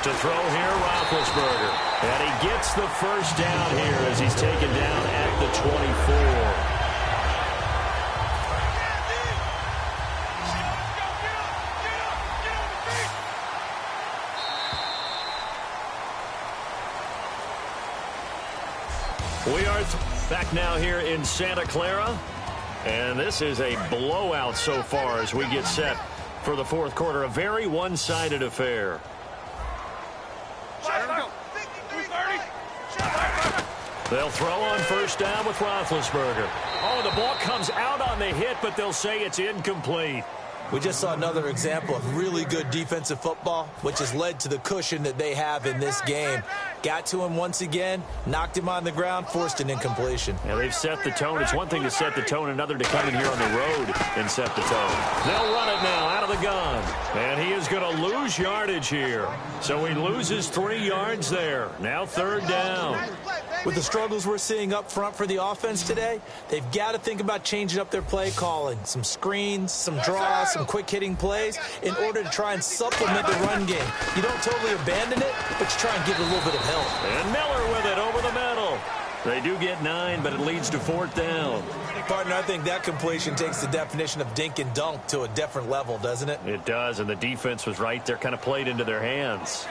To throw here, Roethlisberger. And he gets the first down here as he's taken down at the 24. We are back now here in Santa Clara, and this is a blowout so far as we get set for the 4th quarter. A very one-sided affair. They'll throw on first down with Roethlisberger. Oh, the ball comes out on the hit, but they'll say it's incomplete. We just saw another example of really good defensive football, which has led to the cushion that they have in this game. Got to him once again, knocked him on the ground, forced an incompletion. Yeah, they've set the tone. It's one thing to set the tone, another to come in here on the road and set the tone. They'll run it now out of the gun. And he is going to lose yardage here. So he loses 3 yards there. Now 3rd down. With the struggles we're seeing up front for the offense today, they've got to think about changing up their play calling. Some screens, some draws, some quick-hitting plays in order to try and supplement the run game. You don't totally abandon it, but you try and give it a little bit of help. And Miller with it over the middle. They do get 9, but it leads to 4th down. Partner, I think that completion takes the definition of dink and dunk to a different level, doesn't it? It does, and the defense was right there, kind of played into their hands.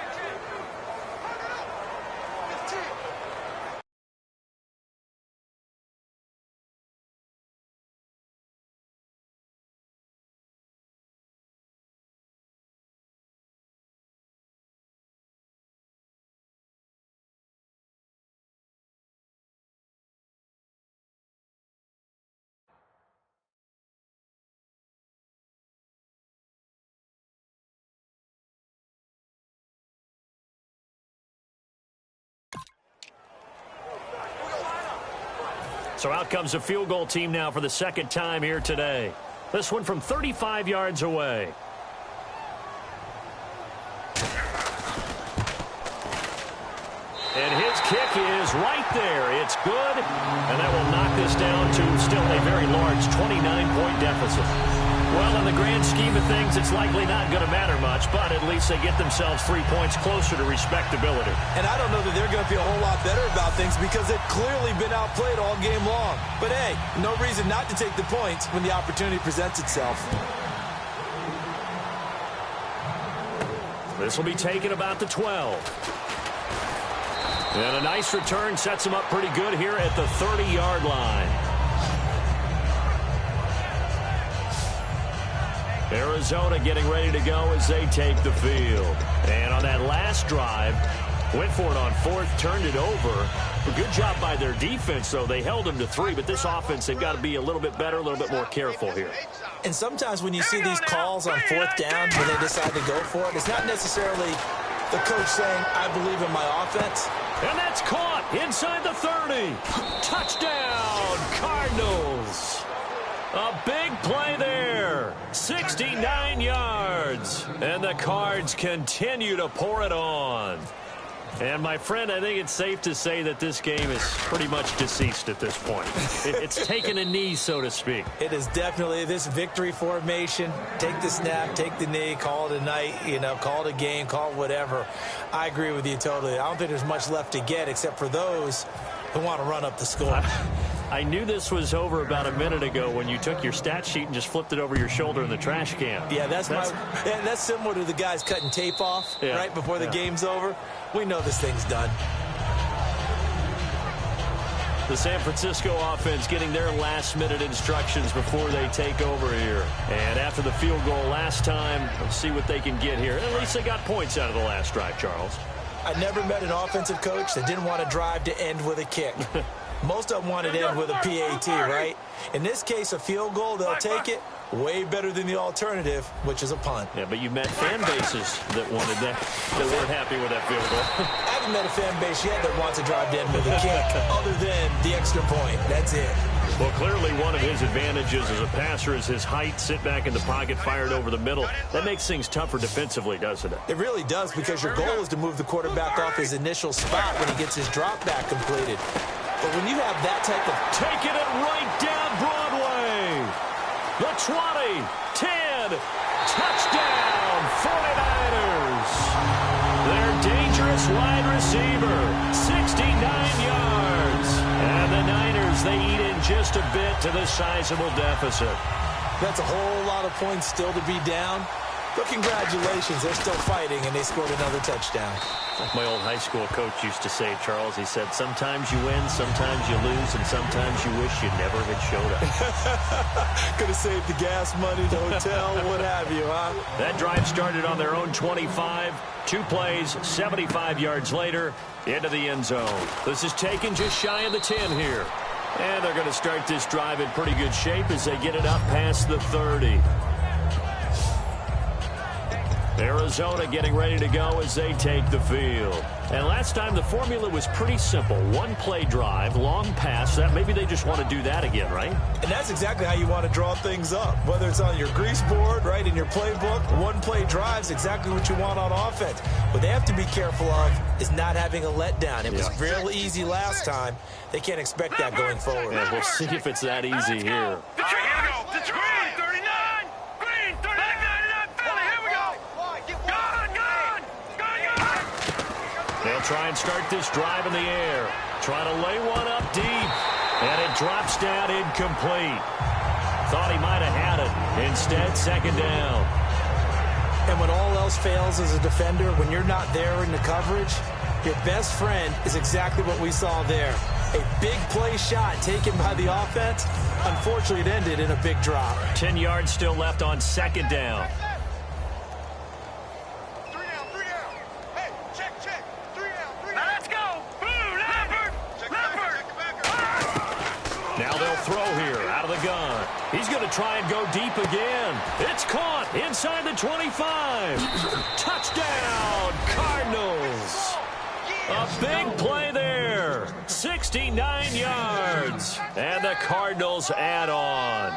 So out comes a field goal team now for the 2nd time here today. This one from 35 yards away. And his kick is right there. It's good. And that will knock this down to still a very large 29-point deficit. Well, in the grand scheme of things, it's likely not going to matter much, but at least they get themselves 3 points closer to respectability. And I don't know that they're going to feel a whole lot better about things because they've clearly been outplayed all game long. But, hey, no reason not to take the points when the opportunity presents itself. This will be taken about the 12. And a nice return sets them up pretty good here at the 30-yard line. Arizona getting ready to go as they take the field. And on that last drive, went for it on 4th, turned it over. A good job by their defense, though. They held them to 3, but this offense, they've got to be a little bit better, a little bit more careful here. And sometimes when you see these calls on 4th down, when they decide to go for it, it's not necessarily the coach saying, I believe in my offense. And that's caught inside the 30. Touchdown, Cardinals. A big play there. 69 yards. And the Cards continue to pour it on. And, my friend, I think it's safe to say that this game is pretty much deceased at this point. It's taken a knee, so to speak. It is definitely this victory formation. Take the snap, take the knee, call it a night, call it a game, call it whatever. I agree with you totally. I don't think there's much left to get except for those who want to run up the score. I knew this was over about a minute ago when you took your stat sheet and just flipped it over your shoulder in the trash can. Yeah, that's similar to the guys cutting tape off right before the game's over. We know this thing's done. The San Francisco offense getting their last-minute instructions before they take over here. And after the field goal last time, let's see what they can get here. At least they got points out of the last drive, Charles. I never met an offensive coach that didn't want to drive to end with a kick. Most of them wanted to end with a PAT, right? In this case, a field goal, they'll take it. Way better than the alternative, which is a punt. Yeah, but you met fan bases that wanted that weren't happy with that field goal. I haven't met a fan base yet that wants to drive to end with a kick other than the extra point. That's it. Well, clearly one of his advantages as a passer is his height, sit back in the pocket, fired over the middle. That makes things tougher defensively, doesn't it? It really does, because your goal is to move the quarterback off his initial spot when he gets his drop back completed. But when you have that type of... Taking it right down Broadway. The 20, 10, touchdown, 49ers. Their dangerous wide receiver, 69 yards. And the Niners, they eat in just a bit to the sizable deficit. That's a whole lot of points still to be down. But congratulations, they're still fighting, and they scored another touchdown. Like my old high school coach used to say, Charles, he said, sometimes you win, sometimes you lose, and sometimes you wish you never had showed up. Could have saved the gas money, the hotel, what have you, huh? That drive started on their own 25. 2 plays, 75 yards later, into the end zone. This is taken just shy of the 10 here. And they're going to start this drive in pretty good shape as they get it up past the 30. Arizona getting ready to go as they take the field. And last time the formula was pretty simple. 1-play drive, long pass. That maybe they just want to do that again, right? And that's exactly how you want to draw things up. Whether it's on your grease board, right, in your playbook, 1-play drive's exactly what you want on offense. What they have to be careful of is not having a letdown. It was real easy last time. They can't expect that going forward. Yeah, we'll see if it's that easy here. It's green, 39. Green, 39, 99, Philly. Here we go. Gone. They'll try and start this drive in the air. Try to lay one up deep. And it drops down incomplete. Thought he might have had it. Instead, second down. And when all else fails as a defender, when you're not there in the coverage, your best friend is exactly what we saw there. A big play shot taken by the offense. Unfortunately, it ended in a big drop. 10 yards still left on second down. 3 down. Hey, check. 3 down. Now let's go. Blue, Lambert. Now they'll throw here out of the gun. He's going to try and go deep again. It's caught inside the 25. Touchdown, Cardinals. A big play there. 69 yards. And the Cardinals add on.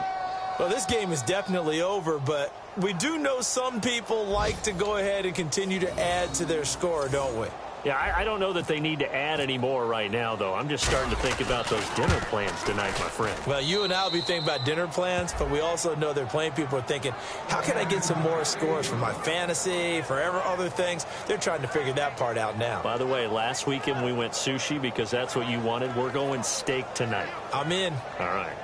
Well, this game is definitely over, but we do know some people like to go ahead and continue to add to their score, don't we? Yeah, I don't know that they need to add any more right now, though. I'm just starting to think about those dinner plans tonight, my friend. Well, you and I will be thinking about dinner plans, but we also know they're playing people are thinking, how can I get some more scores for my fantasy, for other things? They're trying to figure that part out now. By the way, last weekend we went sushi because that's what you wanted. We're going steak tonight. I'm in. All right.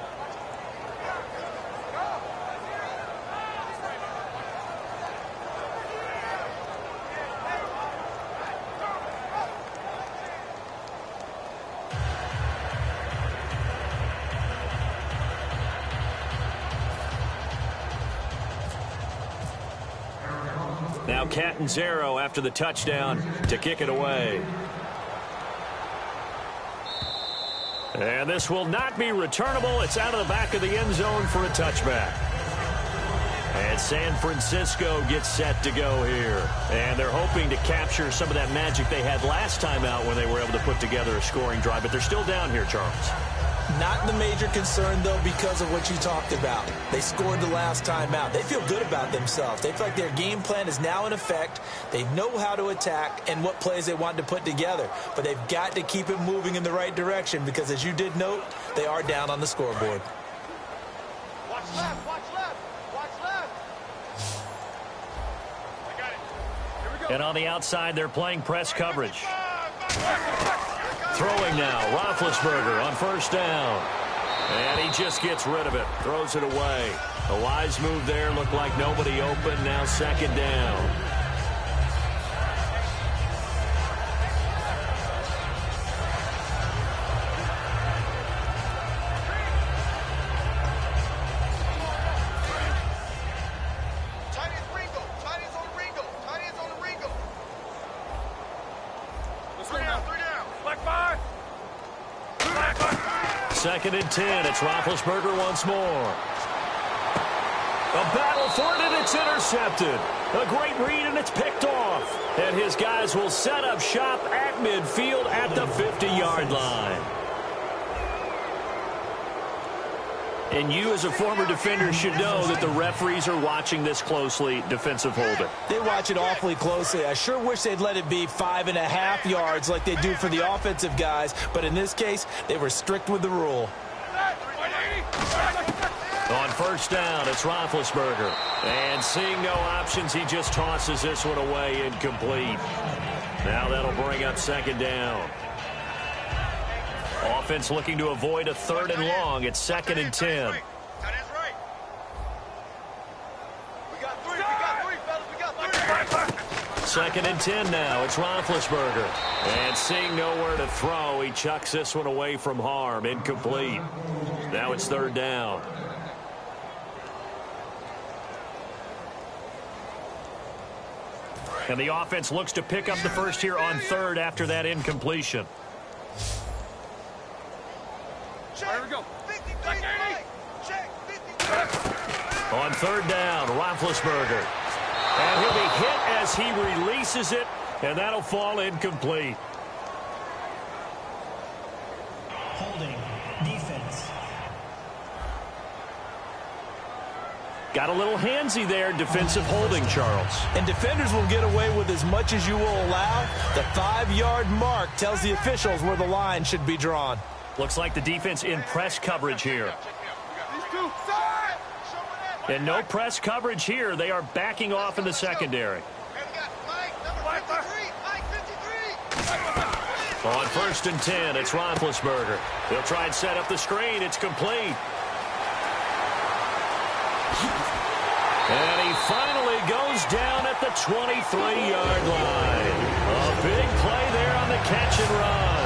Now Catanzaro after the touchdown to kick it away. And this will not be returnable. It's out of the back of the end zone for a touchback. And San Francisco gets set to go here. And they're hoping to capture some of that magic they had last time out when they were able to put together a scoring drive. But they're still down here, Charles. Not the major concern, though, because of what you talked about. They scored the last time out. They feel good about themselves. They feel like their game plan is now in effect. They know how to attack and what plays they want to put together. But they've got to keep it moving in the right direction because, as you did note, they are down on the scoreboard. Watch left. I got it. Here we go. And on the outside, they're playing press coverage. Throwing now, Roethlisberger on first down. And he just gets rid of it, throws it away. A wise move there, looked like nobody open, now second down. 2nd and 10. It's Roethlisberger once more. A battle for it, and it's intercepted. A great read, and it's picked off. And his guys will set up shop at midfield at the 50-yard line. And you, as a former defender, should know that the referees are watching this closely, defensive holding. They watch it awfully closely. I sure wish they'd let it be 5.5 yards like they do for the offensive guys. But in this case, they were strict with the rule. On 1st down, it's Roethlisberger. And seeing no options, he just tosses this one away incomplete. Now that'll bring up 2nd down. Offense looking to avoid a 3rd and long. It's 2nd and 10. 2nd and 10 now. It's Roethlisberger. And seeing nowhere to throw, he chucks this one away from harm. Incomplete. Now it's 3rd down. And the offense looks to pick up the first here on 3rd after that incompletion. Here we go. On 3rd down, Roethlisberger. And he'll be hit as he releases it, and that'll fall incomplete. Holding. Defense. Got a little handsy there, defensive holding, Charles. And defenders will get away with as much as you will allow. The 5-yard mark tells the officials where the line should be drawn. Looks like the defense in press coverage here. And no press coverage here. They are backing off in the secondary. On 1st and 10, it's Roethlisberger. They'll try and set up the screen. It's complete. And he finally goes down at the 23-yard line. A big play there on the catch and run.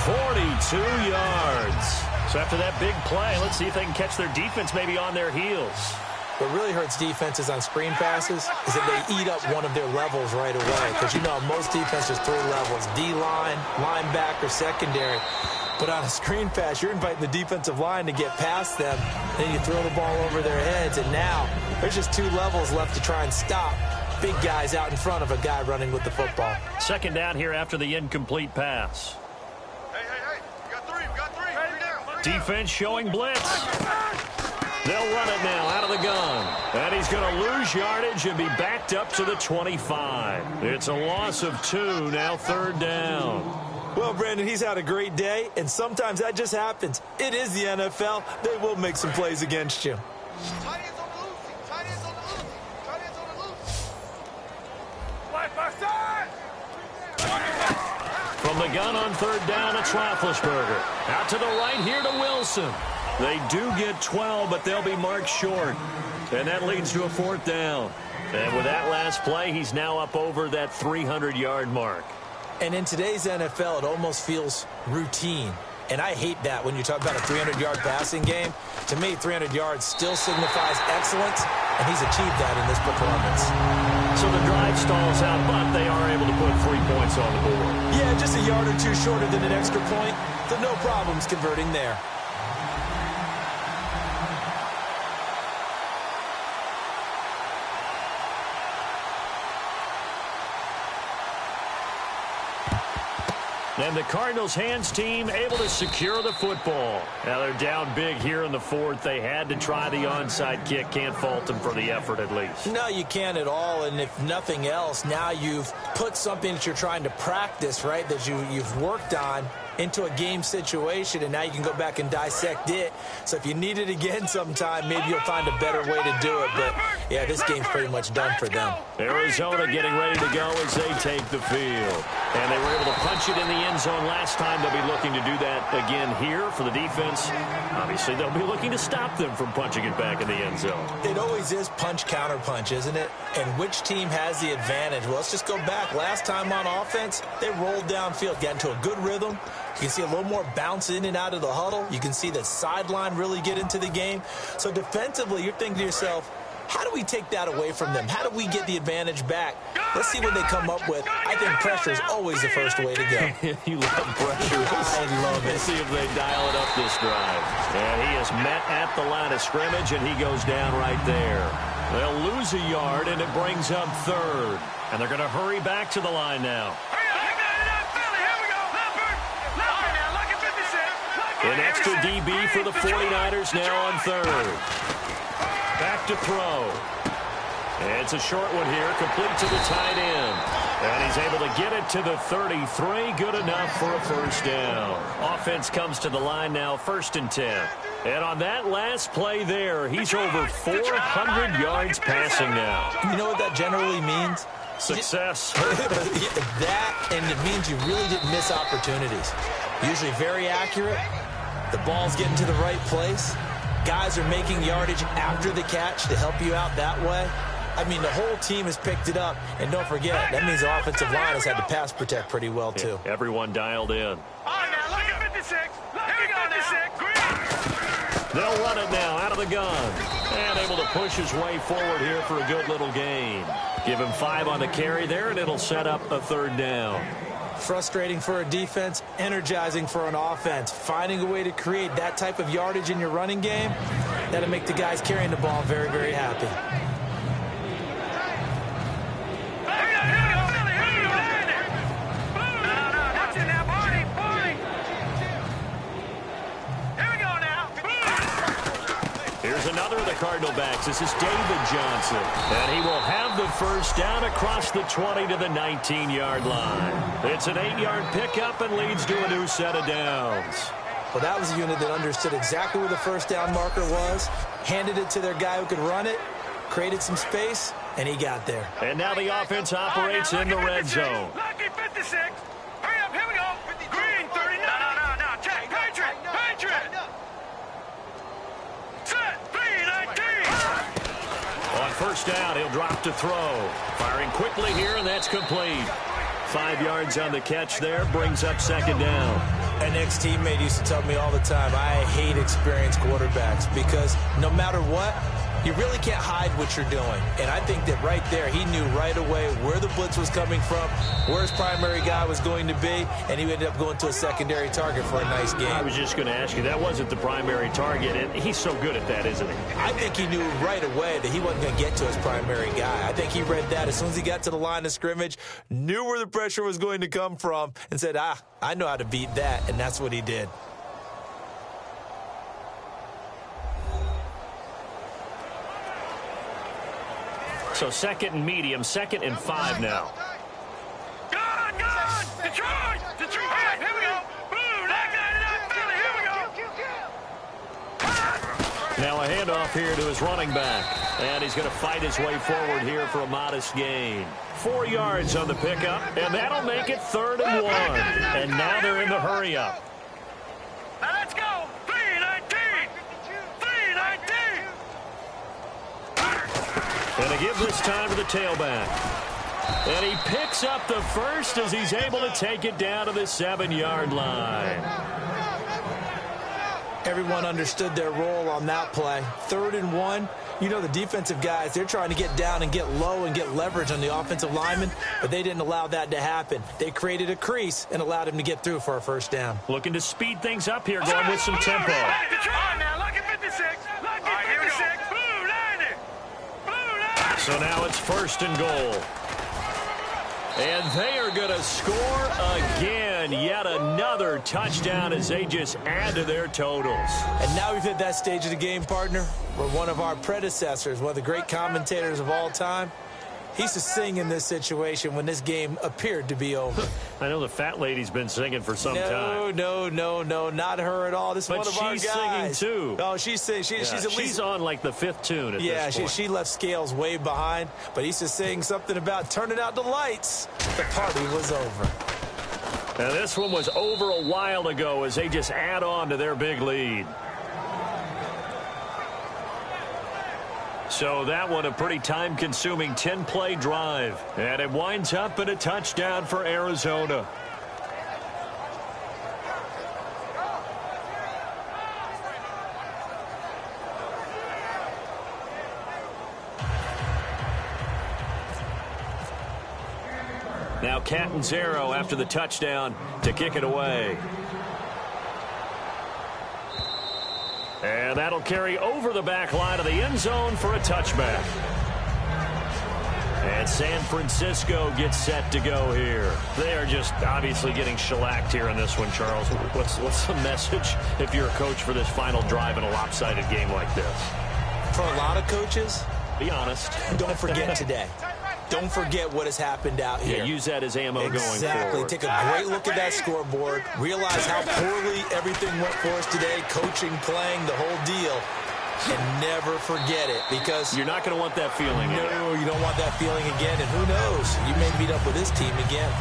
42 yards. So after that big play, let's see if they can catch their defense maybe on their heels. What really hurts defenses on screen passes is that they eat up one of their levels right away. Because you know most defenses 3 levels: D-line, linebacker, secondary. But on a screen pass, you're inviting the defensive line to get past them. Then you throw the ball over their heads. And now there's just 2 levels left to try and stop big guys out in front of a guy running with the football. 2nd down here after the incomplete pass. Hey. We got 3. We got 3. 3 down. Defense showing blitz. They'll run it now out of the gun. And he's going to lose yardage and be backed up to the 25. It's a loss of 2, now 3rd down. Well, Brandon, he's had a great day, and sometimes that just happens. It is the NFL. They will make some plays against you. Tight ends on the loose. Tight ends on the loose. Tight ends on the loose. Left side. From the gun on 3rd down, it's Roethlisberger. Out to the right here to Wilson. They do get 12, but they'll be marked short. And that leads to a 4th down. And with that last play, he's now up over that 300-yard mark. And in today's NFL, it almost feels routine. And I hate that when you talk about a 300-yard passing game. To me, 300 yards still signifies excellence, and he's achieved that in this performance. So the drive stalls out, but they are able to put 3 points on the board. Yeah, just a yard or 2 shorter than an extra point, so no problems converting there. And the Cardinals hands team able to secure the football. Now they're down big here in the 4th. They had to try the onside kick. Can't fault them for the effort at least. No, you can't at all. And if nothing else, now you've put something that you're trying to practice, right, that you've worked on into a game situation, and now you can go back and dissect it. So if you need it again sometime, maybe you'll find a better way to do it. But, yeah, this game's pretty much done for them. Arizona getting ready to go as they take the field. And they were able to punch it in the end zone last time. They'll be looking to do that again here for the defense. Obviously, they'll be looking to stop them from punching it back in the end zone. It always is punch-counter-punch, isn't it? And which team has the advantage? Well, let's just go back. Last time on offense, they rolled downfield, got into a good rhythm. You can see a little more bounce in and out of the huddle. You can see the sideline really get into the game. So defensively, you're thinking to yourself, how do we take that away from them? How do we get the advantage back? Let's see what they come up with. I think pressure is always the first way to go. You love pressure. I love it. Let's see if they dial it up this drive. And he is met at the line of scrimmage, and he goes down right there. They'll lose a yard, and it brings up third. And they're going to hurry back to the line now. An extra DB for the 49ers now on third. Back to throw. It's a short one here, complete to the tight end. And he's able to get it to the 33, good enough for a first down. Offense comes to the line now, 1st and 10. And on that last play there, he's over 400 yards passing now. You know what that generally means? Success. That, and it means you really didn't miss opportunities. Usually very accurate. The ball's getting to the right place. Guys are making yardage after the catch to help you out that way. I mean, the whole team has picked it up. And don't forget, that means the offensive line has had to pass protect pretty well, too. Yeah, everyone dialed in. All right, now, look at 56. Here we go now. They'll run it now out of the gun. And able to push his way forward here for a good little gain. Give him 5 on the carry there, and it'll set up a third down. Frustrating for a defense, energizing for an offense. Finding a way to create that type of yardage in your running game, that'll make the guys carrying the ball very, very happy. Another of the Cardinal backs. This is David Johnson. And he will have the first down across the 20 to the 19-yard line. It's an 8-yard pickup and leads to a new set of downs. Well, that was a unit that understood exactly where the first down marker was, handed it to their guy who could run it, created some space, and he got there. And now the offense operates in the red zone. Lucky 56. Hurry up, here we go. Green 39. No. Check. Patriot. Set. On first down, he'll drop to throw. Firing quickly here, and that's complete. 5 yards on the catch there, brings up second down. An ex-teammate used to tell me all the time, I hate experienced quarterbacks because no matter what, you really can't hide what you're doing. And I think that right there, he knew right away where the blitz was coming from, where his primary guy was going to be, and he ended up going to a secondary target for a nice game. I was just going to ask you, that wasn't the primary target, and he's so good at that, isn't he? I think he knew right away that he wasn't going to get to his primary guy. I think he read that as soon as he got to the line of scrimmage, knew where the pressure was going to come from, and said, I know how to beat that, and that's what he did. So 2nd and medium, 2nd and 5 now. Gone! Detroit! Here we go! Boom! Philly! Here we go! Now a handoff here to his running back. And he's going to fight his way forward here for a modest gain. 4 yards on the pickup, and that'll make it 3rd and 1. And now they're in the hurry-up. Now let's go! 3-19! And a give this time to the tailback. And he picks up the first as he's able to take it down to the 7-yard line. Everyone understood their role on that play. 3rd and 1. You know, the defensive guys, they're trying to get down and get low and get leverage on the offensive lineman, but they didn't allow that to happen. They created a crease and allowed him to get through for a first down. Looking to speed things up here, going with some tempo. Now, lucky 56. Lucky 56. Blue 90. So now it's 1st and goal. And they are going to score again. Yet another touchdown as they just add to their totals. And now we've hit that stage of the game, partner, where one of our predecessors, one of the great commentators of all time, he used to sing in this situation when this game appeared to be over. I know the fat lady's been singing for some time. No, not her at all. This is one of our guys. But she's singing, too. Oh, she's singing. She's on, like, the 5th tune at this point. She left Scales way behind, but he used to sing something about turning out the lights. The party was over. Now, this one was over a while ago as they just add on to their big lead. So that one a pretty time-consuming 10-play drive. And it winds up in a touchdown for Arizona. Now Catanzaro after the touchdown to kick it away. And that'll carry over the back line of the end zone for a touchback. And San Francisco gets set to go here. They are just obviously getting shellacked here in this one, Charles. What's the message if you're a coach for this final drive in a lopsided game like this? For a lot of coaches, be honest. Don't forget today. Don't forget what has happened out here. Yeah, use that as ammo going forward. Exactly. Take a great look at that scoreboard. Realize how poorly everything went for us today. Coaching, playing, the whole deal. And never forget it, because you're not going to want that feeling. No, you don't want that feeling again. And who knows? You may meet up with this team again.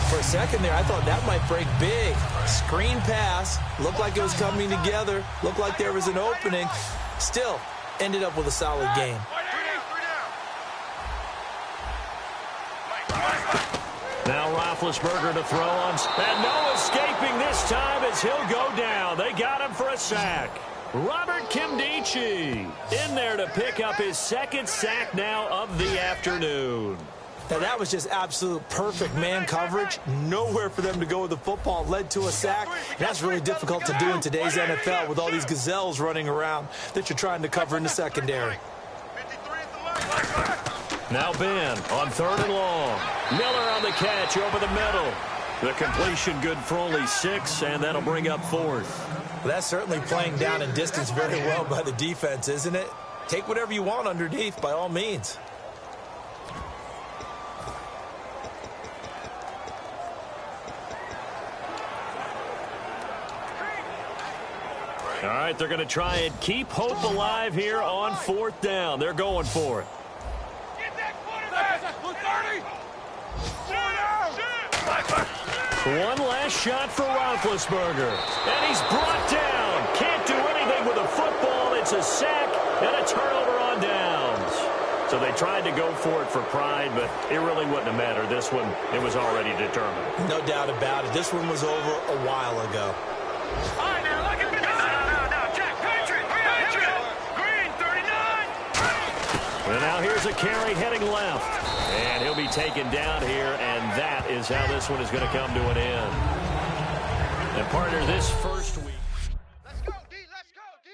For a second there, I thought that might break big. Screen pass. Looked like it was coming together. Looked like there was an opening. Still, ended up with a solid game. Now Roethlisberger to throw on. And no escaping this time as he'll go down. They got him for a sack. Robert Kimdichie in there to pick up his second sack now of the afternoon. Now that was just absolute perfect man coverage. Nowhere for them to go with the football. Led to a sack. And that's really difficult to do in today's NFL with all these gazelles running around that you're trying to cover in the secondary. Now Ben on 3rd and long. Miller on the catch over the middle. The completion good for only 6, and that'll bring up 4th. Well, that's certainly playing down in distance very well by the defense, isn't it? Take whatever you want underneath, by all means. All right, they're going to try and keep hope alive here on 4th down. They're going for it. One last shot for Roethlisberger. And he's brought down. Can't do anything with a football. It's a sack and a turnover on downs. So they tried to go for it for pride, but it really wouldn't have mattered. This one, it was already determined. No doubt about it. This one was over a while ago. All right, now look at this. No, Jack, Patriot. Green, 39. And now here's a carry heading left. And he'll be taken down here, and that is how this one is going to come to an end. And partner, this first week. Let's go, D. Let's go, D.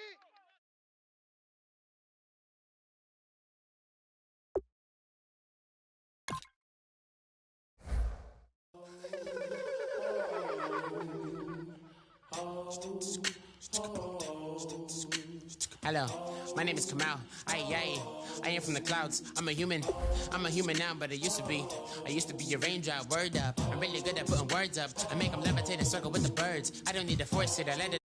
Hello, my name is Kamal. I am from the clouds. I'm a human now, but I used to be a raindrop. Word up, I'm really good at putting words up. I make them levitate and circle with the birds. I don't need to force it, I let it